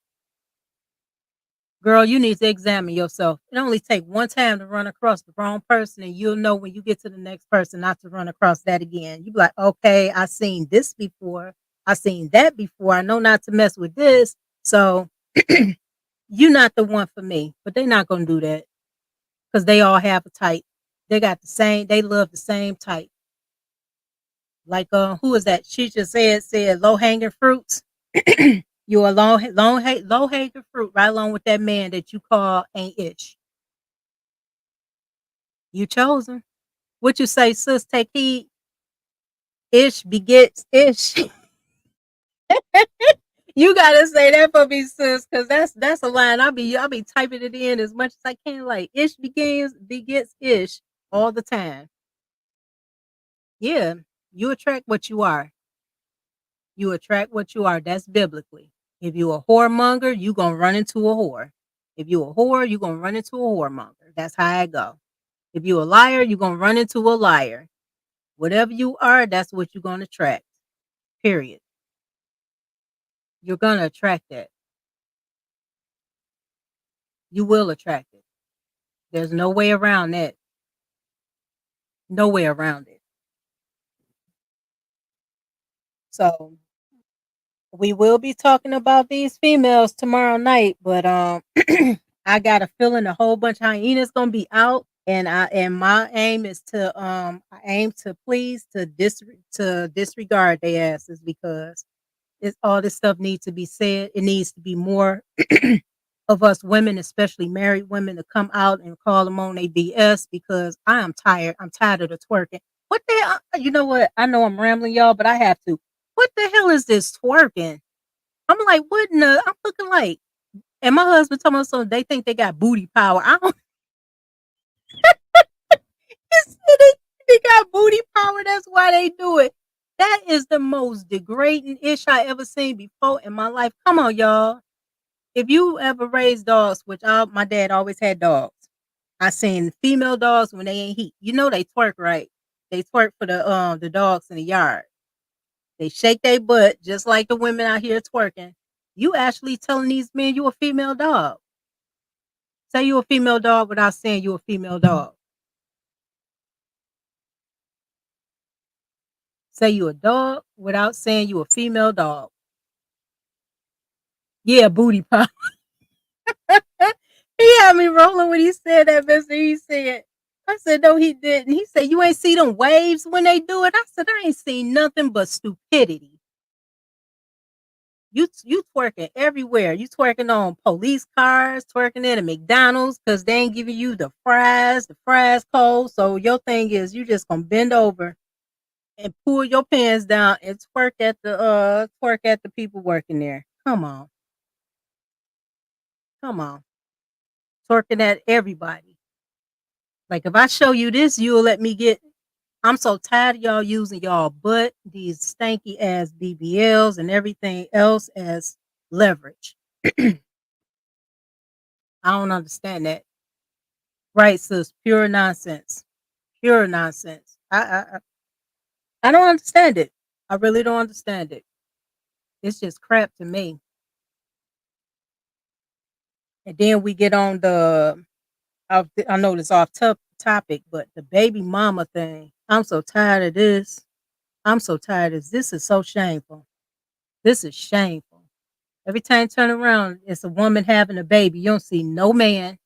Girl, you need to examine yourself. It only take one time to run across the wrong person, and you'll know when you get to the next person not to run across that again. You be like, okay, I seen this before. I seen that before. I know not to mess with this. So you're not the one for me. But they're not gonna do that because they all have a type. They got the same. They love the same type. Like who is that? She just said low hanging fruits. You a low hanging fruit right along with that man that you call ain't ish. You chosen. What you say, sis? Take heed. Ish begets ish. You gotta say that for me, sis, because that's a line. I'll be typing it in as much as I can. Like ish begets ish all the time. Yeah, you attract what you are. You attract what you are. That's biblically. If you a whoremonger, you gonna run into a whore. If you a whore, you gonna run into a whoremonger. That's how I go. If you a liar, you gonna run into a liar. Whatever you are, that's what you're gonna attract. Period. You're gonna attract that. You will attract it. There's no way around that. No way around it. So we will be talking about these females tomorrow night, but I got a feeling a whole bunch of hyenas gonna be out, and my aim is to I aim to please to disregard their asses because it's all this stuff needs to be said. It needs to be more of us women, especially married women, to come out and call them on their BS because I am tired. I'm tired of the twerking. What the hell? You know what? I know I'm rambling, y'all, but I have to. What the hell is this twerking? I'm like, what in the? I'm looking like, and my husband told me so they think they got booty power. I don't. They got booty power. That's why they do it. That is the most degrading ish I ever seen before in my life. Come on, y'all. If you ever raised dogs, which my dad always had dogs, I seen female dogs when they ain't heat. You know they twerk, right? They twerk for the dogs in the yard. They shake their butt just like the women out here twerking. You actually telling these men you a female dog. Say you a female dog without saying you a female dog. Say you a dog without saying you a female dog. Yeah, booty pop. He had me rolling when he said that, Mister. He said, I said, no, he didn't. He said, you ain't see them waves when they do it. I said, I ain't seen nothing but stupidity. You twerking everywhere. You twerking on police cars, twerking at a McDonald's because they ain't giving you the fries cold. So your thing is you just gonna bend over and pull your pants down and twerk at the people working there. Come on. Come on. Twerking at everybody. Like if I show you this, you'll let me get. I'm so tired of y'all using y'all butt, these stanky ass BBLs and everything else as leverage. I don't understand that. Right, sis, pure nonsense. Pure nonsense. I don't understand it. I really don't understand it. It's just crap to me. And then we get on I know this off topic, but the baby mama thing. I'm so tired of this. I'm so tired of this. This is so shameful. This is shameful. Every time you turn around, it's a woman having a baby. You don't see no man.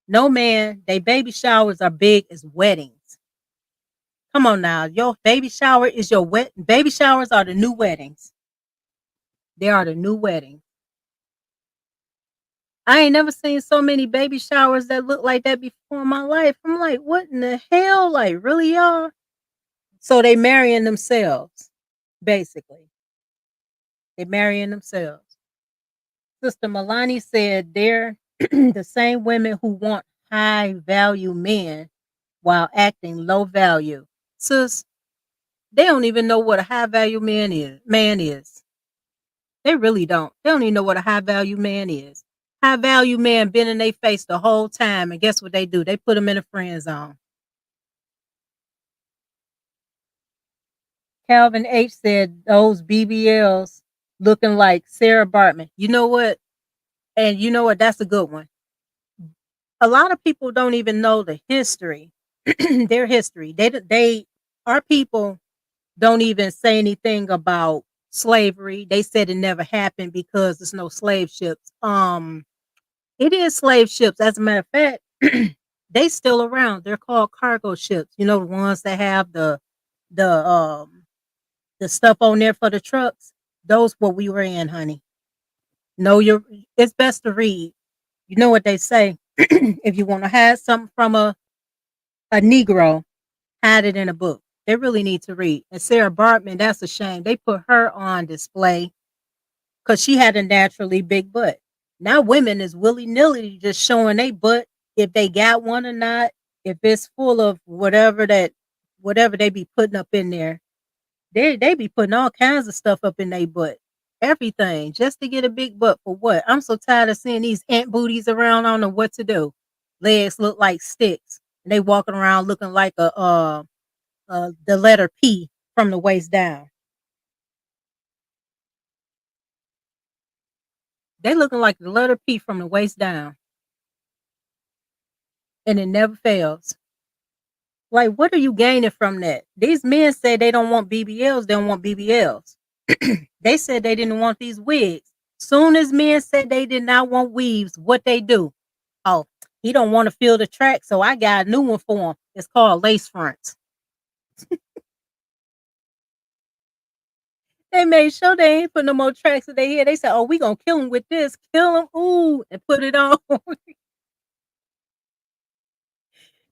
No man. They baby showers are big as weddings. Come on now. Your baby shower is your baby showers are the new weddings. They are the new weddings. I ain't never seen so many baby showers that look like that before in my life. I'm like, what in the hell? Like, really, y'all? So they marrying themselves, basically. They marrying themselves. Sister Milani said they're the same women who want high value men while acting low value. Sis, they don't even know what a high value man is. They really don't. They don't even know what a high value man is. High value man been in their face the whole time, and guess what they do? They put them in a friend zone. Calvin H said those BBLs looking like Sarah Bartman. You know what? And you know what? That's a good one. A lot of people don't even know the history, their history. Our people don't even say anything about slavery. They said it never happened because there's no slave ships. It is slave ships. As a matter of fact, they still around. They're called cargo ships. You know, the ones that have the the stuff on there for the trucks. Those what we were in, honey. No, you're. It's best to read. You know what they say. If you want to hide something from a Negro, hide it in a book. They really need to read. And Sarah Bartman, that's a shame. They put her on display because she had a naturally big butt. Now women is willy nilly just showing they butt if they got one or not. If it's full of whatever they be putting up in there, they be putting all kinds of stuff up in their butt. Everything just to get a big butt for what? I'm so tired of seeing these ant booties around. I don't know what to do. Legs look like sticks. And they walking around looking like the letter P from the waist down. They looking like the letter P from the waist down, and it never fails. Like, what are you gaining from that? These men say they don't want BBLs. They don't want BBLs. They said they didn't want these wigs. Soon as men said they did not want weaves, what they do? Oh, he don't want to feel the track, so I got a new one for him. It's called lace fronts. They made sure they ain't put no more tracks in their head. They said, "Oh, we gonna kill him with this. Kill him, ooh, and put it on." And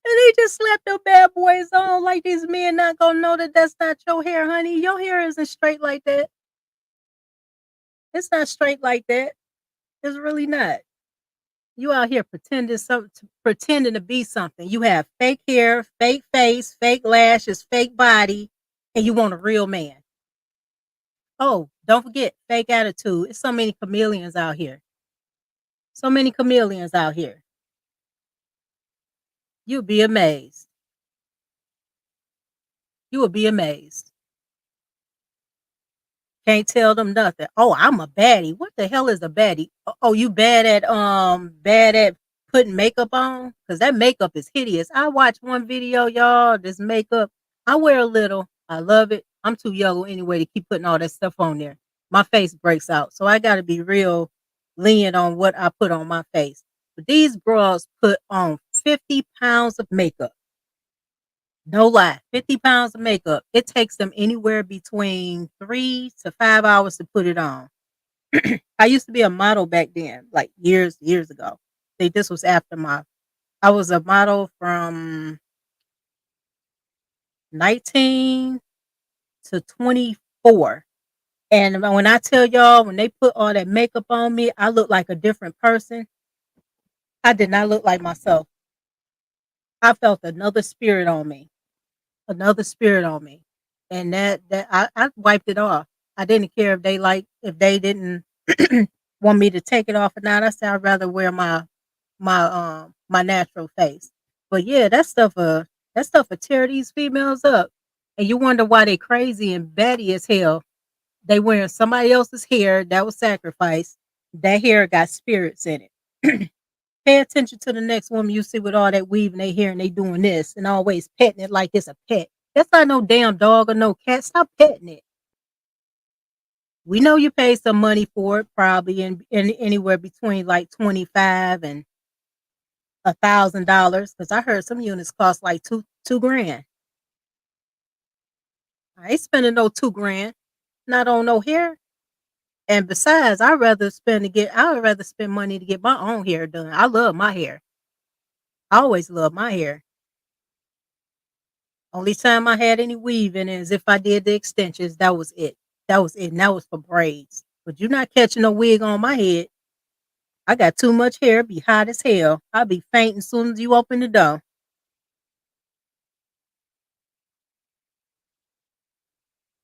they just slapped their bad boys on like these men not gonna know that that's not your hair, honey. Your hair isn't straight like that. It's not straight like that. It's really not. You out here pretending to be something. You have fake hair, fake face, fake lashes, fake body, and you want a real man. Oh, don't forget fake attitude. It's so many chameleons out here. So many chameleons out here. You'll be amazed. You will be amazed. Can't tell them nothing. Oh, I'm a baddie. What the hell is a baddie? Oh, you bad at putting makeup on? Because that makeup is hideous. I watched one video, y'all. This makeup. I wear a little. I love it. I'm too yellow anyway to keep putting all that stuff on there. My face breaks out. So I gotta be real lenient on what I put on my face. But these bras put on 50 pounds of makeup. No lie, 50 pounds of makeup. It takes them anywhere between 3 to 5 hours to put it on. I used to be a model back then, like years ago. I think this was after I was a model from 19 to 24. And when I tell y'all, when they put all that makeup on me, I look like a different person. I did not look like myself. I felt another spirit on me. Another spirit on me. And I wiped it off. I didn't care if they didn't want me to take it off or not. I said I'd rather wear my natural face. But yeah, that stuff will tear these females up. And you wonder why they crazy and batty as hell. They wearing somebody else's hair that was sacrificed. That hair got spirits in it. Pay attention to the next woman you see with all that weave in their hair and they doing this and always petting it like it's a pet. That's not no damn dog or no cat. Stop petting it. We know you paid some money for it, probably in anywhere between like 25 and $1,000. Because I heard some units cost like two grand. I ain't spending no 2 grand, not on no hair. And besides, I would rather spend money to get my own hair done. I love my hair. I always love my hair. Only time I had any weave in it is if I did the extensions. That was it. That was it. And that was for braids. But you're not catching a wig on my head. I got too much hair. Be hot as hell. I'll be fainting as soon as you open the door.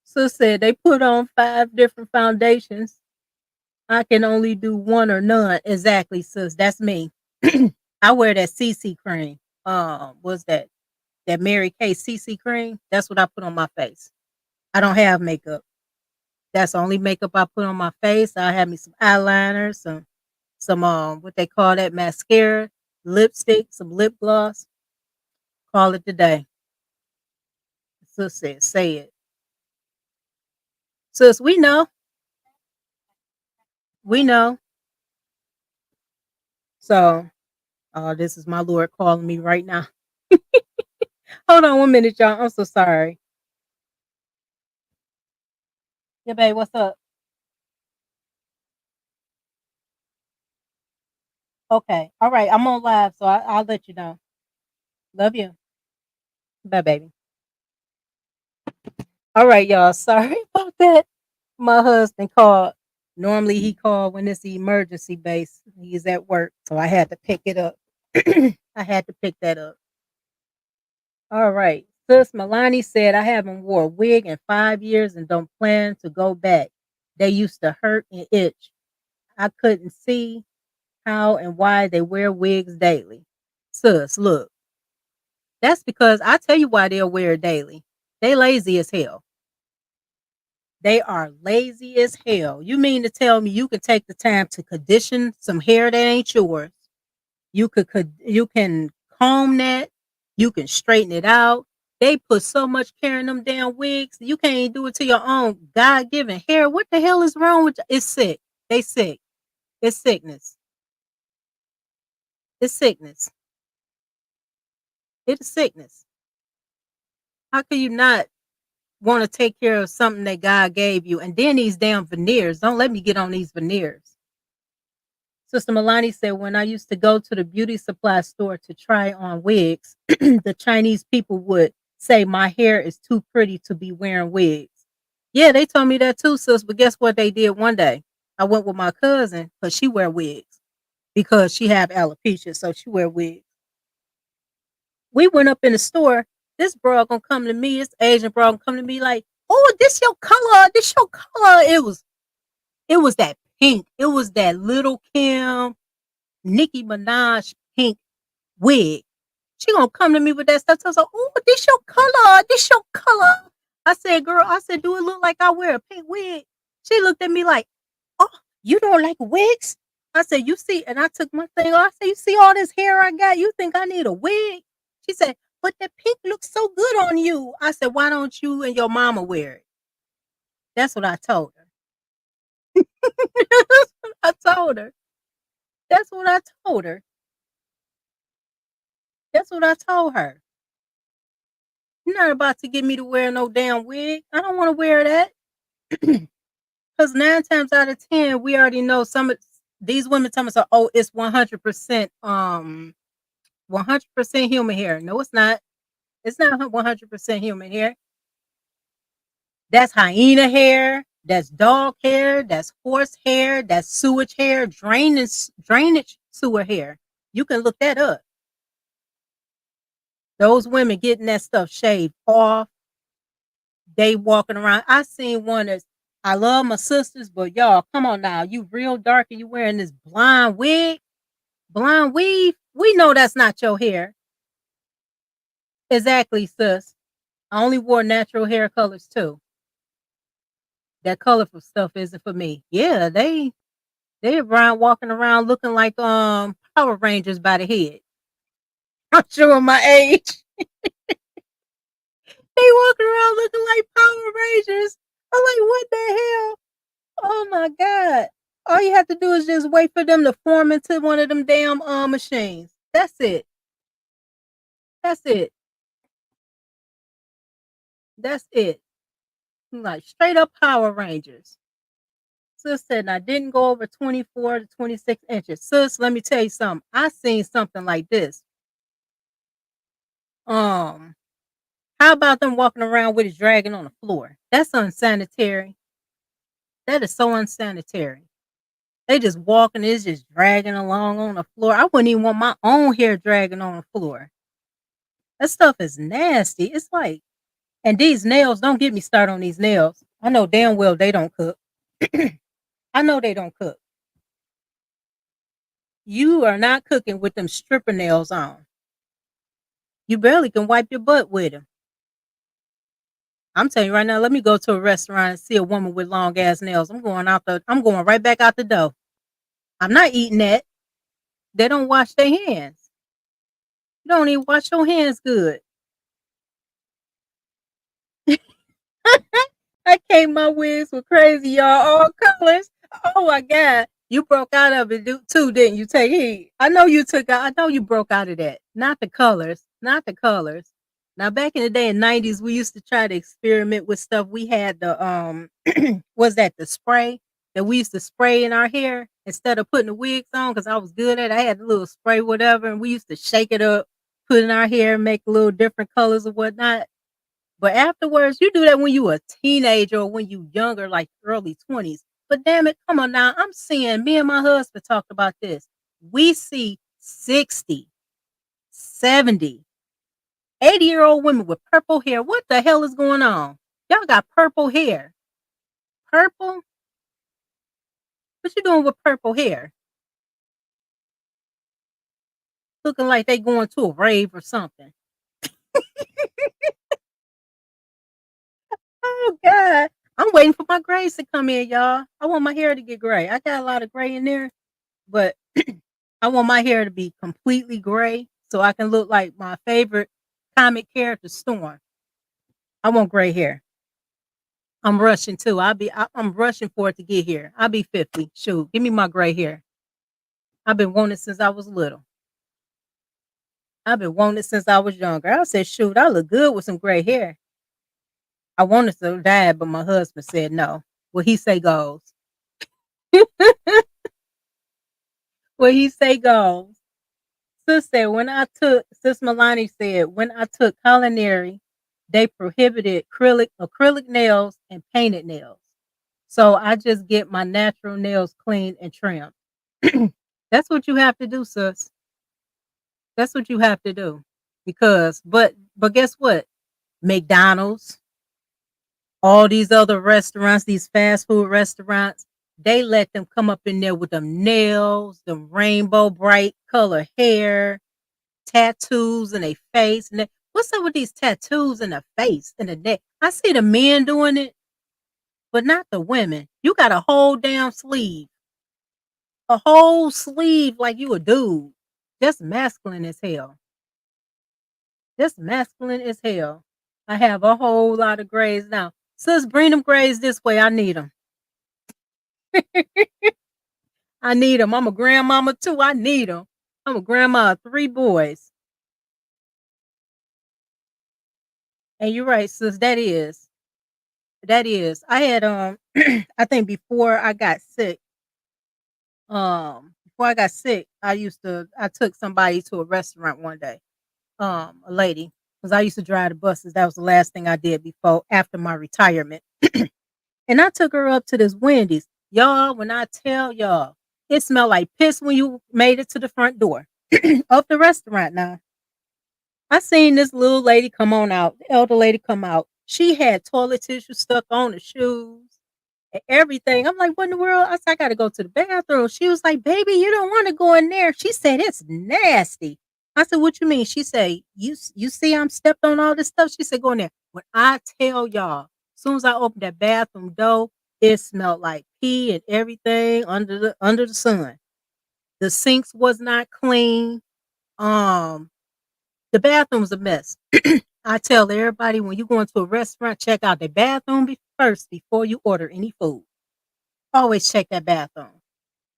So said they put on 5 different foundations. I can only do one or none. Exactly, sis. That's me. I wear that CC cream. Was that Mary Kay CC cream? That's what I put on my face. I don't have makeup. That's the only makeup I put on my face. I have me some eyeliner, some what they call that mascara, lipstick, some lip gloss. Call it the day. Sis said, say it. Sis, we know. We know. So, this is my Lord calling me right now. Hold on 1 minute, y'all. I'm so sorry. Yeah, babe, what's up? Okay. All right. I'm on live, so I'll let you know. Love you. Bye, baby. All right, y'all. Sorry about that. My husband called. Normally he called when it's emergency base. He's at work, so I had to pick it up. I had to pick that up. All right. Sis Milani said, I haven't wore a wig in 5 years and don't plan to go back. They used to hurt and itch. I couldn't see how and why they wear wigs daily. Sis, look, that's because I tell you why they'll wear it daily. They lazy as hell. They are lazy as hell. You mean to tell me you can take the time to condition some hair that ain't yours? You can comb that. You can straighten it out. They put so much care in them damn wigs. You can't even do it to your own God given hair. What the hell is wrong with? It's sick. They sick. It's sickness. It's sickness. It's sickness. How can you not want to take care of something that God gave you? And then these damn veneers. Don't let me get on these veneers. Sister Milani said, when I used to go to the beauty supply store to try on wigs, the Chinese people would say my hair is too pretty to be wearing wigs. Yeah, they told me that too, sis. But guess what they did one day? I went with my cousin because she wear wigs because she have alopecia, so she wear wigs. We went up in the store. This bro gonna come to me, this Asian bro gonna come to me like, oh, this your color, this your color. It was that pink. It was that little Kim Nicki Minaj pink wig. She gonna come to me with that stuff. So I was like, oh, this your color. This your color. I said, girl, I said, do it look like I wear a pink wig? She looked at me like, oh, you don't like wigs? I said, you see, and I took my thing off. I said, you see all this hair I got? You think I need a wig? She said, but the pink looks so good on you. I said, why don't you and your mama wear it? That's what I told her. I told her. That's what I told her. That's what I told her. You're not about to get me to wear no damn wig. I don't want to wear that. Because 9 times out of 10, we already know some of these women tell us, oh, it's 100% 100% human hair. No, it's not. It's not 100% human hair. That's hyena hair. That's dog hair. That's horse hair. That's sewage hair. Drainage sewer hair. You can look that up. Those women getting that stuff shaved off. They walking around. I seen one that's, I love my sisters, but y'all, come on now. You real dark and you wearing this blonde wig, blonde weave. We know that's not your hair. Exactly, sis. I only wore natural hair colors too. That colorful stuff isn't for me. Yeah, they around walking around looking like Power Rangers by the head. I'm showing my age. They walking around looking like Power Rangers. I'm like, what the hell? Oh my God. All you have to do is just wait for them to form into one of them damn machines. That's it. That's it. That's it. Like straight up Power Rangers. Sis said I didn't go over 24 to 26 inches. Sis, let me tell you something. I seen something like this. Um, how about them walking around with it dragging on the floor? That's unsanitary. That is so unsanitary. They just walking, it's just dragging along on the floor. I wouldn't even want my own hair dragging on the floor. That stuff is nasty. It's like, and these nails, don't get me started on these nails. I know damn well they don't cook. I know they don't cook. You are not cooking with them stripper nails on. You barely can wipe your butt with them. I'm telling you right now, let me go to a restaurant and see a woman with long ass nails. I'm going right back out the door. I'm not eating that. They don't wash their hands. You don't even wash your hands good. I came my wigs were crazy, y'all. All colors. Oh my god. You broke out of it too, didn't you? Take heed. I know you took out. I know you broke out of that. Not the colors. Not the colors. Now back in the day in '90s, we used to try to experiment with stuff. We had the was that the spray that we used to spray in our hair instead of putting the wigs on because I was good at it. I had a little spray, whatever, and we used to shake it up, put it in our hair, make a little different colors or whatnot. But afterwards, you do that when you a teenager or when you younger, like early 20s. But damn it, come on now. I'm seeing me and my husband talked about this. We see 60, 70, 80-year-old women with purple hair. What the hell is going on? Y'all got purple hair. Purple? What you doing with purple hair? Looking like they going to a rave or something. Oh God. I'm waiting for my grays to come in, y'all. I want my hair to get gray. I got a lot of gray in there, but I want my hair to be completely gray so I can look like my favorite comic character, Storm. I want gray hair. I'm rushing too. I'm rushing for it to get here. I'll be 50. Shoot, give me my gray hair. I've been wanting it since I was little. I've been wanting it since I was younger. I said, shoot, I look good with some gray hair. I wanted to dye, but my husband said no. What he say goes. What he say goes. Sis Milani said, when I took culinary, they prohibited acrylic nails and painted nails. So I just get my natural nails cleaned and trimmed. That's what you have to do, sis. That's what you have to do. Because but guess what? McDonald's, all these other restaurants, these fast food restaurants, they let them come up in there with them nails, the rainbow bright color hair, tattoos in their face. And what's up with these tattoos in the face and the neck? I see the men doing it, but not the women. You got a whole sleeve like you a dude. Just masculine as hell. Just masculine as hell. I have a whole lot of grays now. Sis, bring them grays this way. I need them. I need them. I'm a grandmama too. I need them. I'm a grandma of 3 boys. And you're right, sis. That is. That is. I had I think before I got sick, I took somebody to a restaurant one day. A lady, because I used to drive the buses. That was the last thing I did before after my retirement. And I took her up to this Wendy's. Y'all, when I tell y'all, it smelled like piss when you made it to the front door of the restaurant now. I seen this little lady come on out, the elder lady come out. She had toilet tissue stuck on the shoes and everything. I'm like, what in the world? I said, I gotta go to the bathroom. She was like, baby, you don't want to go in there. She said, it's nasty. I said, what you mean? She said, you see I'm stepped on all this stuff? She said, go in there. When I tell y'all, as soon as I opened that bathroom door, it smelled like pee and everything under the sun. The sinks was not clean. Um, the bathroom was a mess. I tell everybody when you go into a restaurant, check out the bathroom first before you order any food. Always check that bathroom.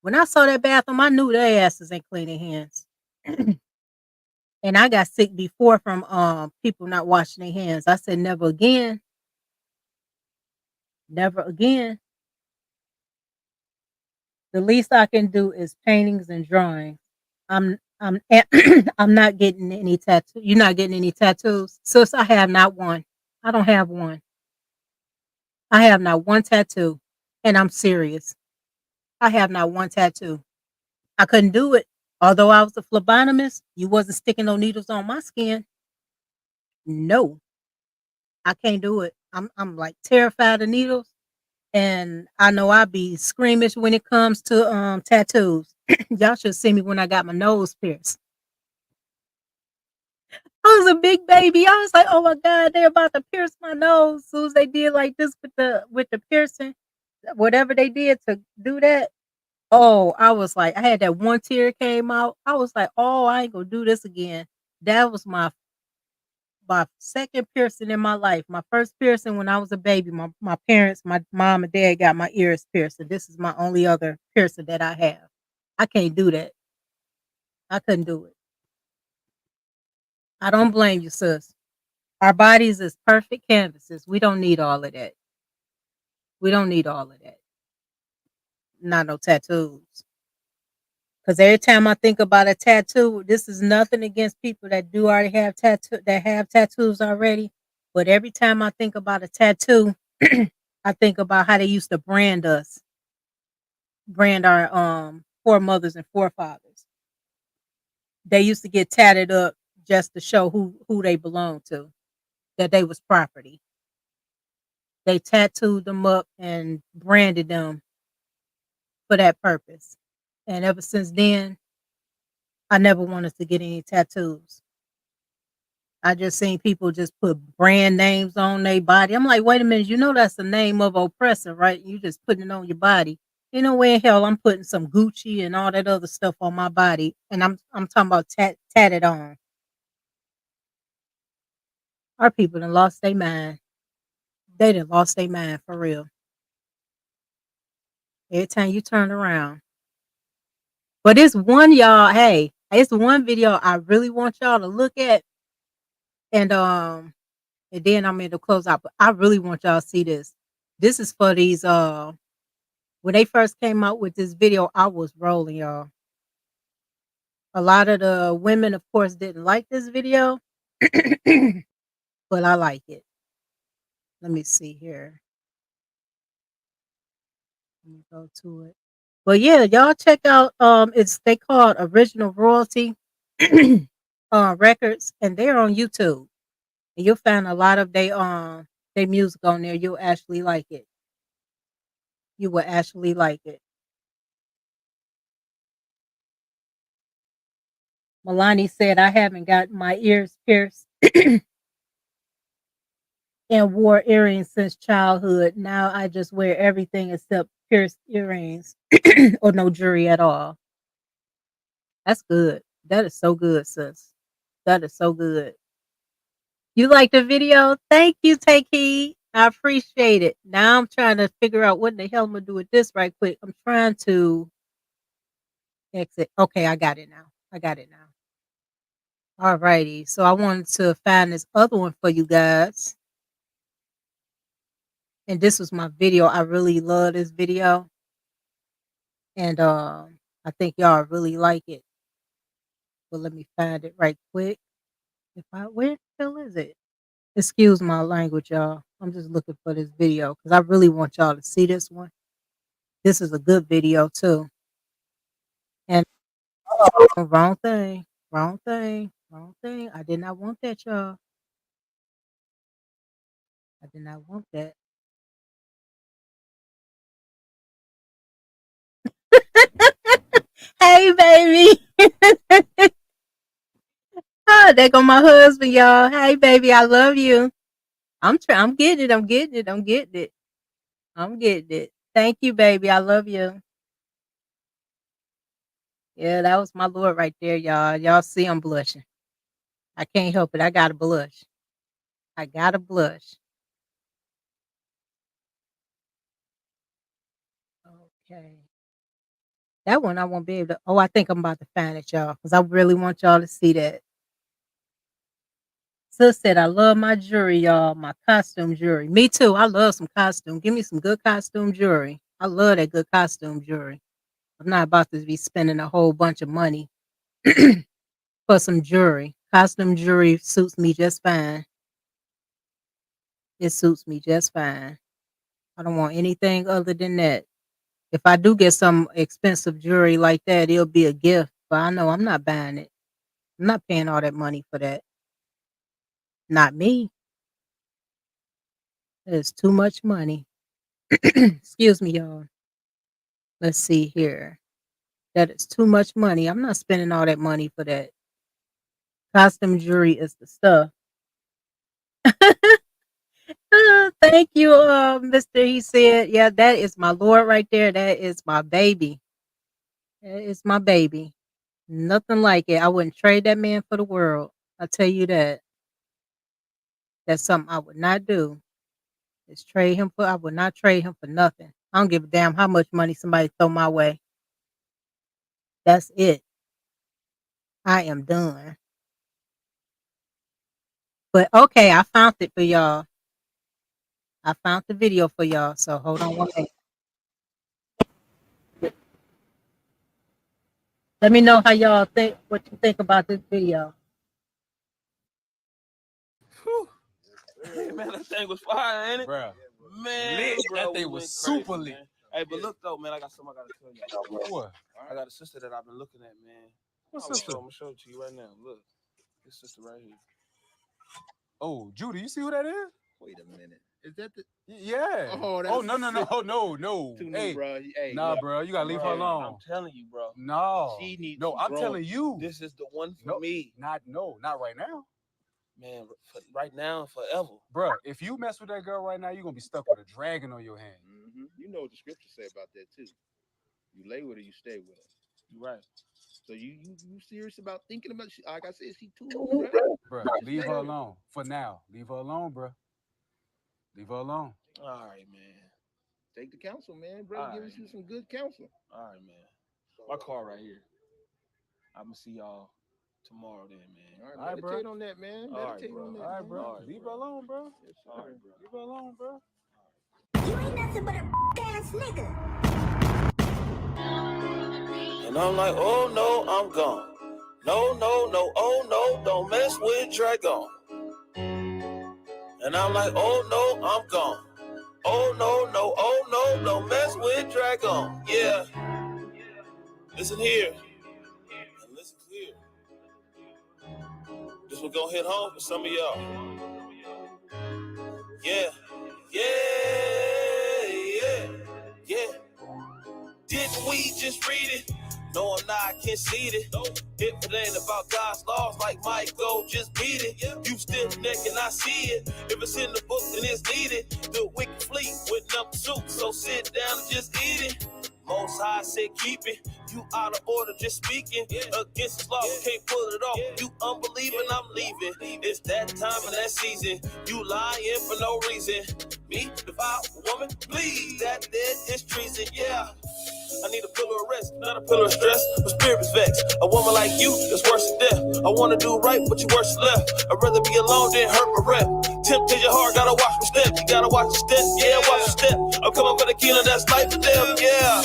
When I saw that bathroom, I knew their asses ain't cleaning hands. And I got sick before from people not washing their hands. I said never again. Never again. The least I can do is paintings and drawings. I'm I'm not getting any tattoo. You're not getting any tattoos. Sis, I have not one. I don't have one. I have not one tattoo. And I'm serious. I have not one tattoo. I couldn't do it. Although I was a phlebotomist, you wasn't sticking no needles on my skin. No, I can't do it. I'm like terrified of needles. And I know I be squeamish when it comes to tattoos. Y'all should see me when I got my nose pierced. I was a big baby. I was like, oh my God, they're about to pierce my nose. As soon as they did like this with the piercing, whatever they did to do that. Oh, I was like, I had that one tear came out. I was like, oh, I ain't gonna do this again. That was my second piercing in my life. My first piercing when I was a baby. My parents, my mom and dad got my ears pierced. And this is my only other piercing that I have. I can't do that. I couldn't do it. I don't blame you, sis. Our bodies is perfect canvases. We don't need all of that. We don't need all of that. Not no tattoos. Because every time I think about a tattoo, this is nothing against people that do already have tattoos already. But every time I think about a tattoo, I think about how they used to brand us, brand our foremothers and forefathers. They used to get tatted up just to show who they belonged to, that they was property. They tattooed them up and branded them for that purpose. And ever since then, I never wanted to get any tattoos. I just seen people just put brand names on their body. I'm like, wait a minute, you know that's the name of oppressor, right? You just putting it on your body. You know where in hell I'm putting some Gucci and all that other stuff on my body, and I'm talking about tatted on. Our people done lost their mind. They done lost their mind for real. Every time you turn around. But it's one y'all, hey, it's one video I really want y'all to look at, and then I'm in to close out. But I really want y'all to see this. This is for these when they first came out with this video, I was rolling, y'all. A lot of the women, of course, didn't like this video, but I like it. Let me see here. Let me go to it. But yeah, y'all check out it's they called Original Royalty Records, and they're on YouTube. And you'll find a lot of they music on there. You'll actually like it. You will actually like it. Milani said, I haven't got my ears pierced and wore earrings since childhood. Now I just wear everything except pierced earrings or no jewelry at all. That's good. That is so good, sis. That is so good. You like the video? Thank you, Take Heed. I appreciate it. Now I'm trying to figure out what the hell I'm gonna do with this right quick. I'm trying to exit. Okay, I got it now. I got it now. All righty. So I wanted to find this other one for you guys. And this was my video. I really love this video. And I think y'all really like it. But let me find it right quick. Where the hell is it? Excuse my language, y'all. I'm just looking for this video because I really want y'all to see this one. This is a good video too. And wrong thing, wrong thing, wrong thing. I did not want that, y'all. I did not want that. Hey, baby. Oh, there go my husband, y'all. Hey, baby, I love you. I'm getting it. I'm getting it. I'm getting it. I'm getting it. Thank you, baby. I love you. Yeah, that was my Lord right there, y'all. Y'all see I'm blushing. I can't help it. I gotta blush. I gotta blush. Okay. That one I won't be able to. Oh, I think I'm about to find it, y'all, because I really want y'all to see that. Sis said, I love my jewelry, y'all. My costume jewelry. Me too. I love some costume. Give me some good costume jewelry. I love that good costume jewelry. I'm not about to be spending a whole bunch of money for some jewelry. Costume jewelry suits me just fine. It suits me just fine. I don't want anything other than that. If I do get some expensive jewelry like that, it'll be a gift. But I know I'm not buying it. I'm not paying all that money for that. Not me. It's too much money. Excuse me, y'all. Let's see here. That is too much money. I'm not spending all that money for that. Costume jewelry is the stuff. Thank you, Mr. He said, yeah, that is my Lord right there. That is my baby. That is my baby. Nothing like it. I wouldn't trade that man for the world. I tell you that. That's something I would not do. Is trade him for. I would not trade him for nothing. I don't give a damn how much money somebody throw my way. That's it. I am done. But okay, I found it for y'all. I found the video for y'all. So hold on one minute. Let me know how y'all think. What you think about this video? Hey, man, that thing was fire, ain't it? Bro, Man, lit. bro, That we thing went was super crazy, lit. man. Hey, but look though, man, I got something I gotta tell you. What? I got a sister that I've been looking at, man. What I'm sister? gonna show it to you right now. Look, this sister right here. Oh, Judy, you see who that is? Wait a minute. Is that the? Yeah. Oh, Oh, that's no. too Hey, new, bro. Hey, nah, look, bro, you gotta leave her Bro, alone. I'm telling you, bro. No. she needs. No, some I'm growing. telling you. This is the one for Nope. me, Not right now. man. For right now and forever. Bro, if you mess with that girl right now, you're gonna be stuck with a dragon on your hand. Mm-hmm. You know what the scriptures say about that too. You lay with her, you stay with her. You right. So you serious about thinking about? Like I said, she too new, bro. Bro, leave her alone for now. Leave her alone, bro. Leave her alone. All right, man. Take the counsel, man. Brother, giving you some good counsel. All right, man. My car right here. I'm gonna see y'all tomorrow then, man. All right, meditate on that, man. All right, Meditate bro. on that. All right, bro. All right, Leave bro. her alone, bro. Yes, sir. All right, bro. Leave her alone, bro. You ain't nothing but a ass nigga. And I'm like, oh no, I'm gone. No, oh no, don't mess with Dragon. And I'm like, oh no, I'm gone. Oh no, don't mess with Dragon. Yeah. Listen here. And listen clear. This one gonna hit home for some of y'all. Yeah. Didn't we just read it? No, I'm not conceited. If it ain't about God's laws, like Michael, just beat it. You stiff neck and I see it. If it's in the book, then it's needed. The wicked fleet with number 2, so sit down and just eat it. Most High said keep it. You out of order, just speaking. Against his law, can't pull it off. You unbelieving, I'm leaving. It's that time and that season. You lying for no reason. Me, devout woman, please. That dead is treason, yeah. I need a pillar of rest, not a pillar of stress. My spirit is vexed. A woman like you is worse than death. I wanna do right, but you worse than left. I'd rather be alone than hurt my rep. Tempted your heart, gotta watch my step. You gotta watch your step, yeah, watch your step. I'm coming for the kingdom, that's life and death, yeah.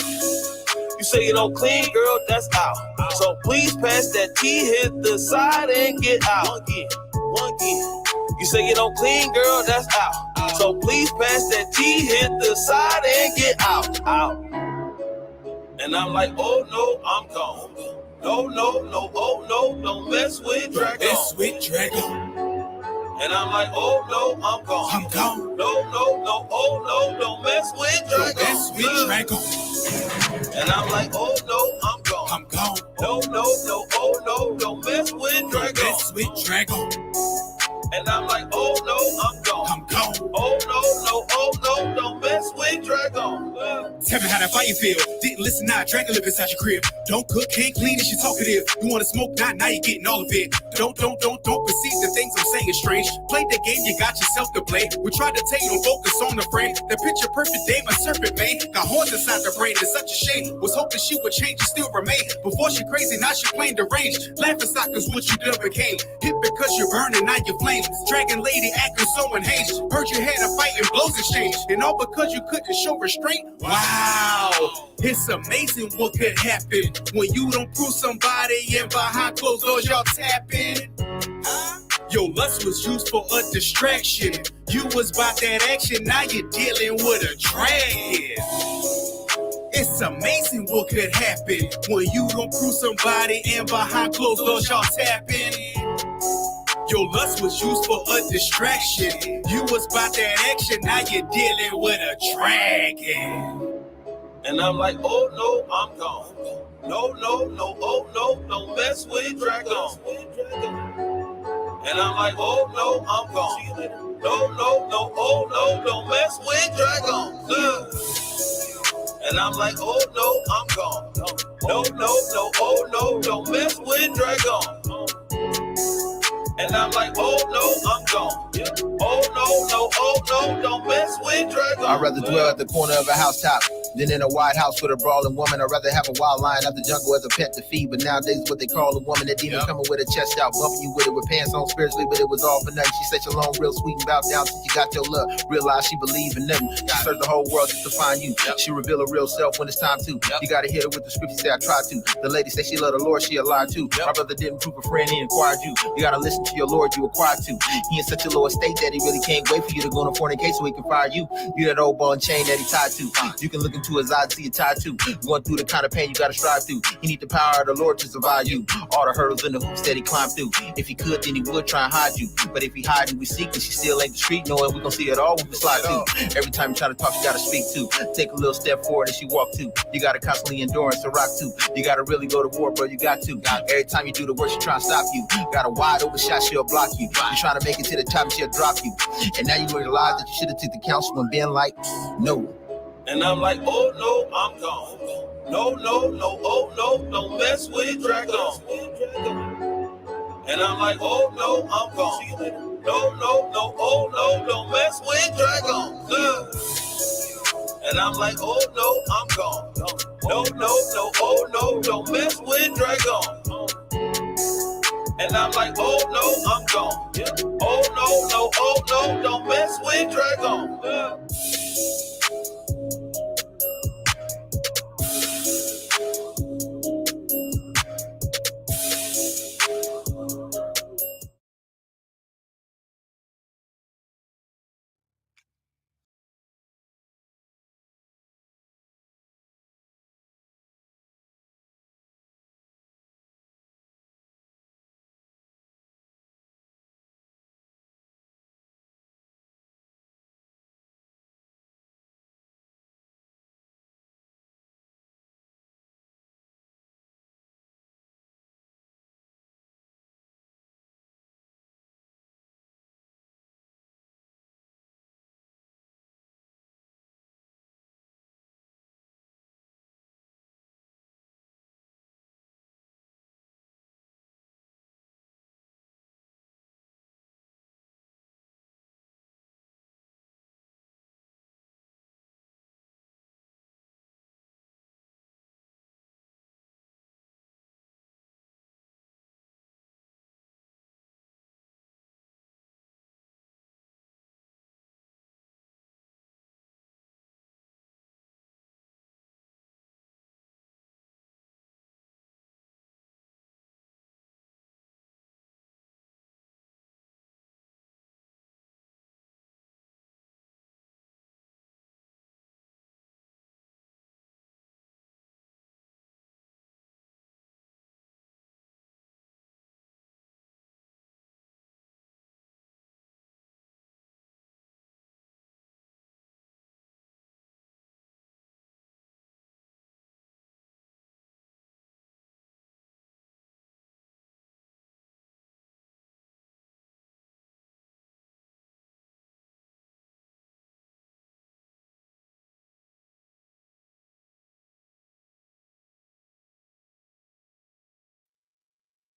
You say you don't clean, girl, that's out. So please pass that tea, hit the side and get out. One again. You say you don't clean, girl, that's out. So please pass that tea, hit the side and get out. And I'm like, oh no, I'm gone. No, oh no, don't mess with Dragon. And I'm like, oh no, I'm gone. No, oh no, don't mess with Dragon. And I'm like, oh no, I'm gone. No, oh no, don't mess with Dragon. And I'm like, oh no, I'm gone. Oh no, don't mess with Dragon. Tell me how that fight you feel. Didn't listen, now Dragon live inside your crib. Don't cook, can't clean, and she talkative. You wanna smoke, now you're getting all of it. Don't perceive the things I'm saying strange. Play the game, you got yourself to play. We tried to tell you, don't focus on the frame. The picture perfect day, my serpent man. Got horns inside the brain, it's such a shame. Was hoping she would change and still remain. Before she crazy, now she plain deranged. Laughing stock is what you done became. Hit because you're burning, now you're flames. Dragon lady acting so enhanced. Heard you had a fight and blows exchange. And all because you couldn't show restraint. Wow, it's amazing what could happen when you don't prove somebody and behind closed doors y'all tapping. Your lust was used for a distraction. You was about that action, now you're dealing with a dragon. It's amazing what could happen when you don't prove somebody and behind closed doors y'all tapping. Your lust was used for a distraction. You was about that action, now you're dealing with a dragon. And I'm like, oh no, I'm gone. No, oh no, don't mess with Dragon. And I'm like, oh no, I'm gone. No, no, no, oh no, don't mess with Dragon. And I'm like, oh no, I'm gone. No, no, no, oh no, don't mess with Dragon. And I'm like, oh no, I'm gone. Oh no, no, oh no, don't mess with Dragon. I'd rather dwell at the corner of a housetop than in a wide house with a brawling woman. I'd rather have a wild lion out the jungle as a pet to feed. But nowadays, what they call a woman, a demon coming with a chest out, bumping you with it with pants on spiritually, but it was all for nothing. She said you long, real sweet and bowed down since you got your love. Realize she believe in nothing. She searched the whole world just to find you. She reveal her real self when it's time to. You gotta hit her with the scripture, say I tried to. The lady said she loved the Lord, she a lie too. My brother didn't prove a friend, he inquired you. You gotta listen to your Lord, you acquired to. He in such a low estate that he really can't wait for you to go on a fornicate so he can fire you. You that old ball and chain that he tied to. You can look into his eyes and see it tied to. Going through the kind of pain you gotta strive through. He need the power of the Lord to survive you. All the hurdles and the hoops that he climbed through. If he could, then he would try and hide you. But if he hide you, we seek, and she still ain't the street, knowing we gon' see it all when we slide through. Every time you try to talk, you gotta speak to. Take a little step forward and she walk too. You gotta constantly endurance to rock too. You gotta really go to war, bro, you got to. Every time you do the work, she try to stop you. Got a wide open shot, she'll block you. You trying to make it to the top, she'll drop you. And now you realize that you should have took the counsel and been like, no. And I'm like, oh no, I'm gone. No, no, no, oh no, don't mess with Dragon. And I'm like, oh no, I'm gone. No, no, no, oh no, don't mess with Dragon. And I'm like, oh no, I'm gone. No, no, no, oh no, don't mess with Dragon. And I'm like, oh no, I'm gone. Oh no, no, oh no, don't mess with Dragon.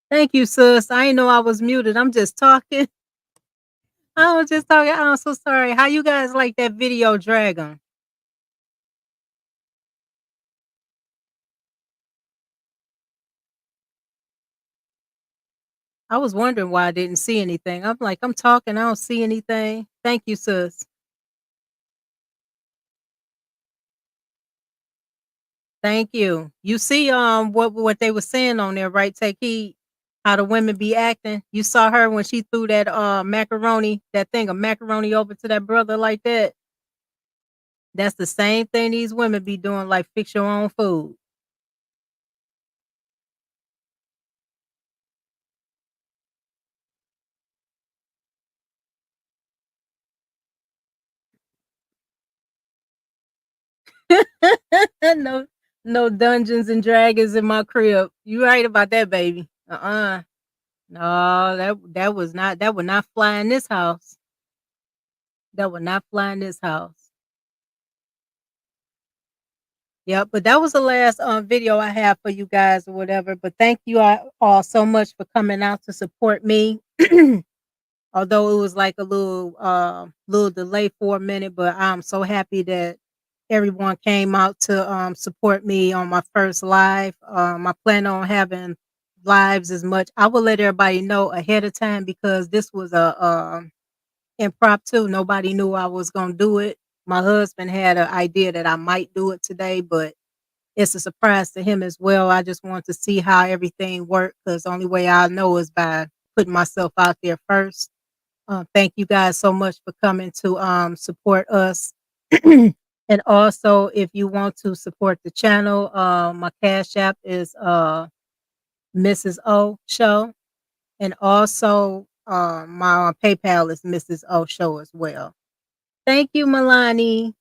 Thank you, sis. I didn't know I was muted. I'm just talking. I was just talking. I'm so sorry. How you guys like that video, Dragon? I was wondering why I didn't see anything. I'm like, I'm talking, I don't see anything. Thank you, sis. Thank you. You see, what they were saying on there, right? Take heed how the women be acting. You saw her when she threw that macaroni, that thing of macaroni over to that brother like that. That's the same thing these women be doing, like fix your own food. no, no Dungeons and Dragons in my crib. You right about that, baby. Uh-uh. No, that would not fly in this house. That would not fly in this house. Yep, but that was the last video I have for you guys or whatever. But thank you all so much for coming out to support me. Although it was like a little delay for a minute, but I'm so happy that everyone came out to support me on my first live. I plan on having lives as much. I will let everybody know ahead of time because this was a impromptu. Nobody knew I was gonna do it. My husband had an idea that I might do it today, but it's a surprise to him as well. I just want to see how everything worked because the only way I know is by putting myself out there first. Thank you guys so much for coming to support us. And also, if you want to support the channel, my Cash App is Mrs. O Show. And also, my PayPal is Mrs. O Show as well. Thank you, Milani.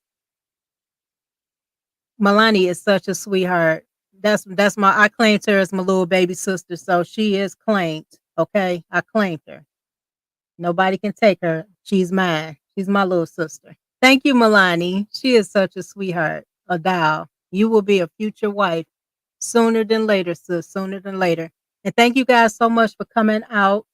Milani is such a sweetheart. That's my I claimed her as my little baby sister, so she is claimed. Okay, I claimed her. Nobody can take her. She's mine. She's my little sister. Thank you, Milani. She is such a sweetheart. A doll. You will be a future wife sooner than later, sis. Sooner than later. And thank you guys so much for coming out.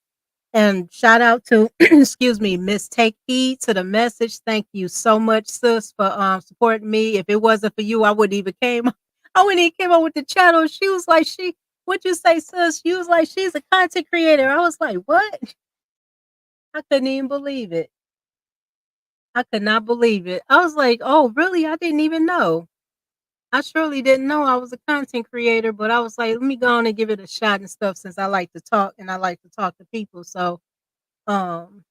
And shout out to, excuse me, Miss Take Heed to the message. Thank you so much, sis, for supporting me. If it wasn't for you, I wouldn't even came up with the channel. She was like, what'd you say, sis? She was like, she's a content creator. I was like, what? I couldn't even believe it. I could not believe it. I was like, oh, really? I didn't even know. I surely didn't know I was a content creator, but I was like, let me go on and give it a shot and stuff since I like to talk and I like to talk to people. Um,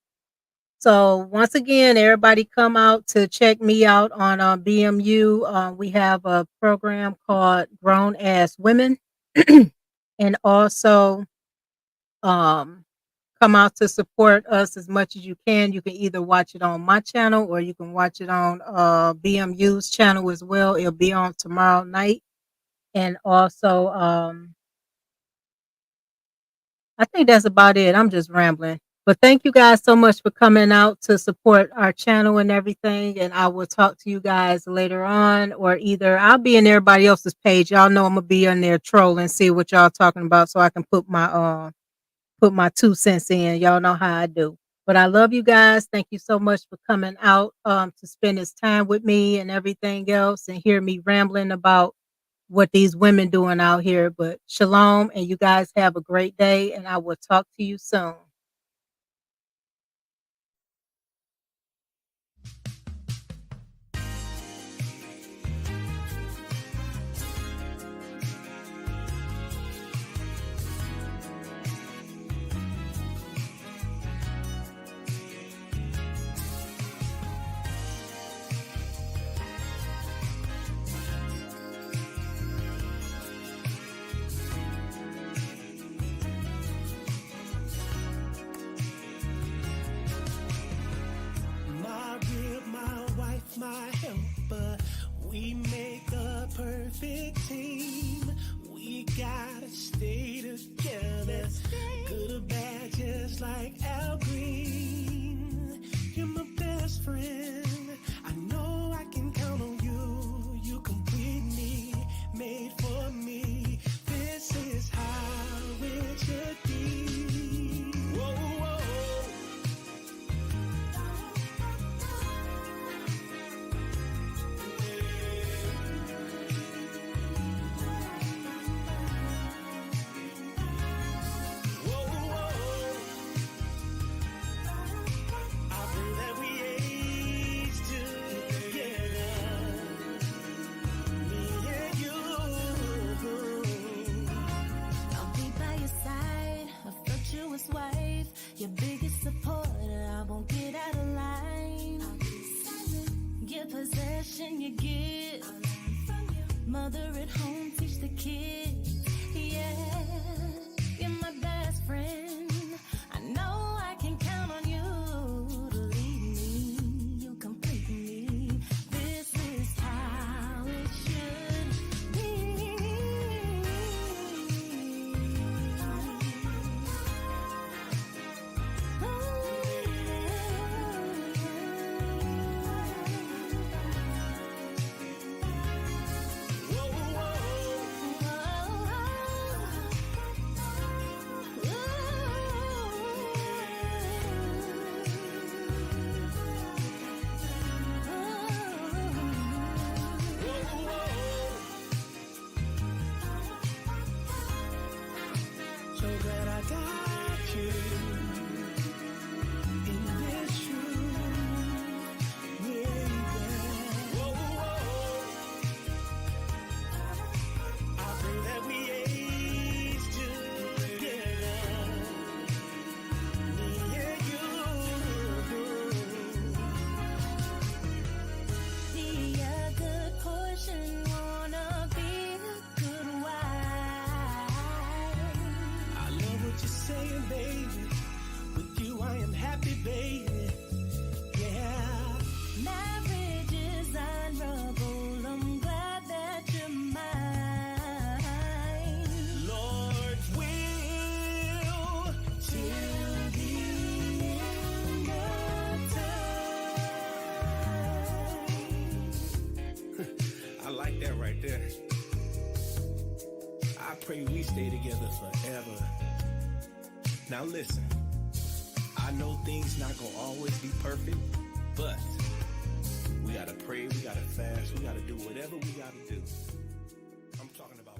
so once again, everybody come out to check me out on BMU. We have a program called Grown Ass Women. And also come out to support us as much as you can. You can either watch it on my channel or you can watch it on BMU's channel as well. It'll be on tomorrow night. And also, I think that's about it. I'm just rambling. But thank you guys so much for coming out to support our channel and everything. And I will talk to you guys later on, or either I'll be in everybody else's page. Y'all know I'm gonna be in there trolling, see what y'all talking about, so I can put my 2 cents in. Y'all know how I do. But I love you guys. Thank you so much for coming out to spend this time with me and everything else and hear me rambling about what these women doing out here. But shalom, and you guys have a great day, and I will talk to you soon. My rib, my wife, my helper. We make a perfect team. We gotta stay together. Good or bad, just like Al Green. You're my best friend. I know I can count on you. You complete me, made for me. This is how it should be. Whoa, whoa. Wife, your biggest supporter. I won't get out of line. Give possession, you give. Mother at home, teach the kids. Yeah, you're my best friend. I know I can count on you to lead me. You complete me. This is how it should be. right there. I pray we stay together forever. Now listen, I know things not gonna always be perfect, but we gotta pray, we gotta fast, we gotta do whatever we gotta do. I'm talking about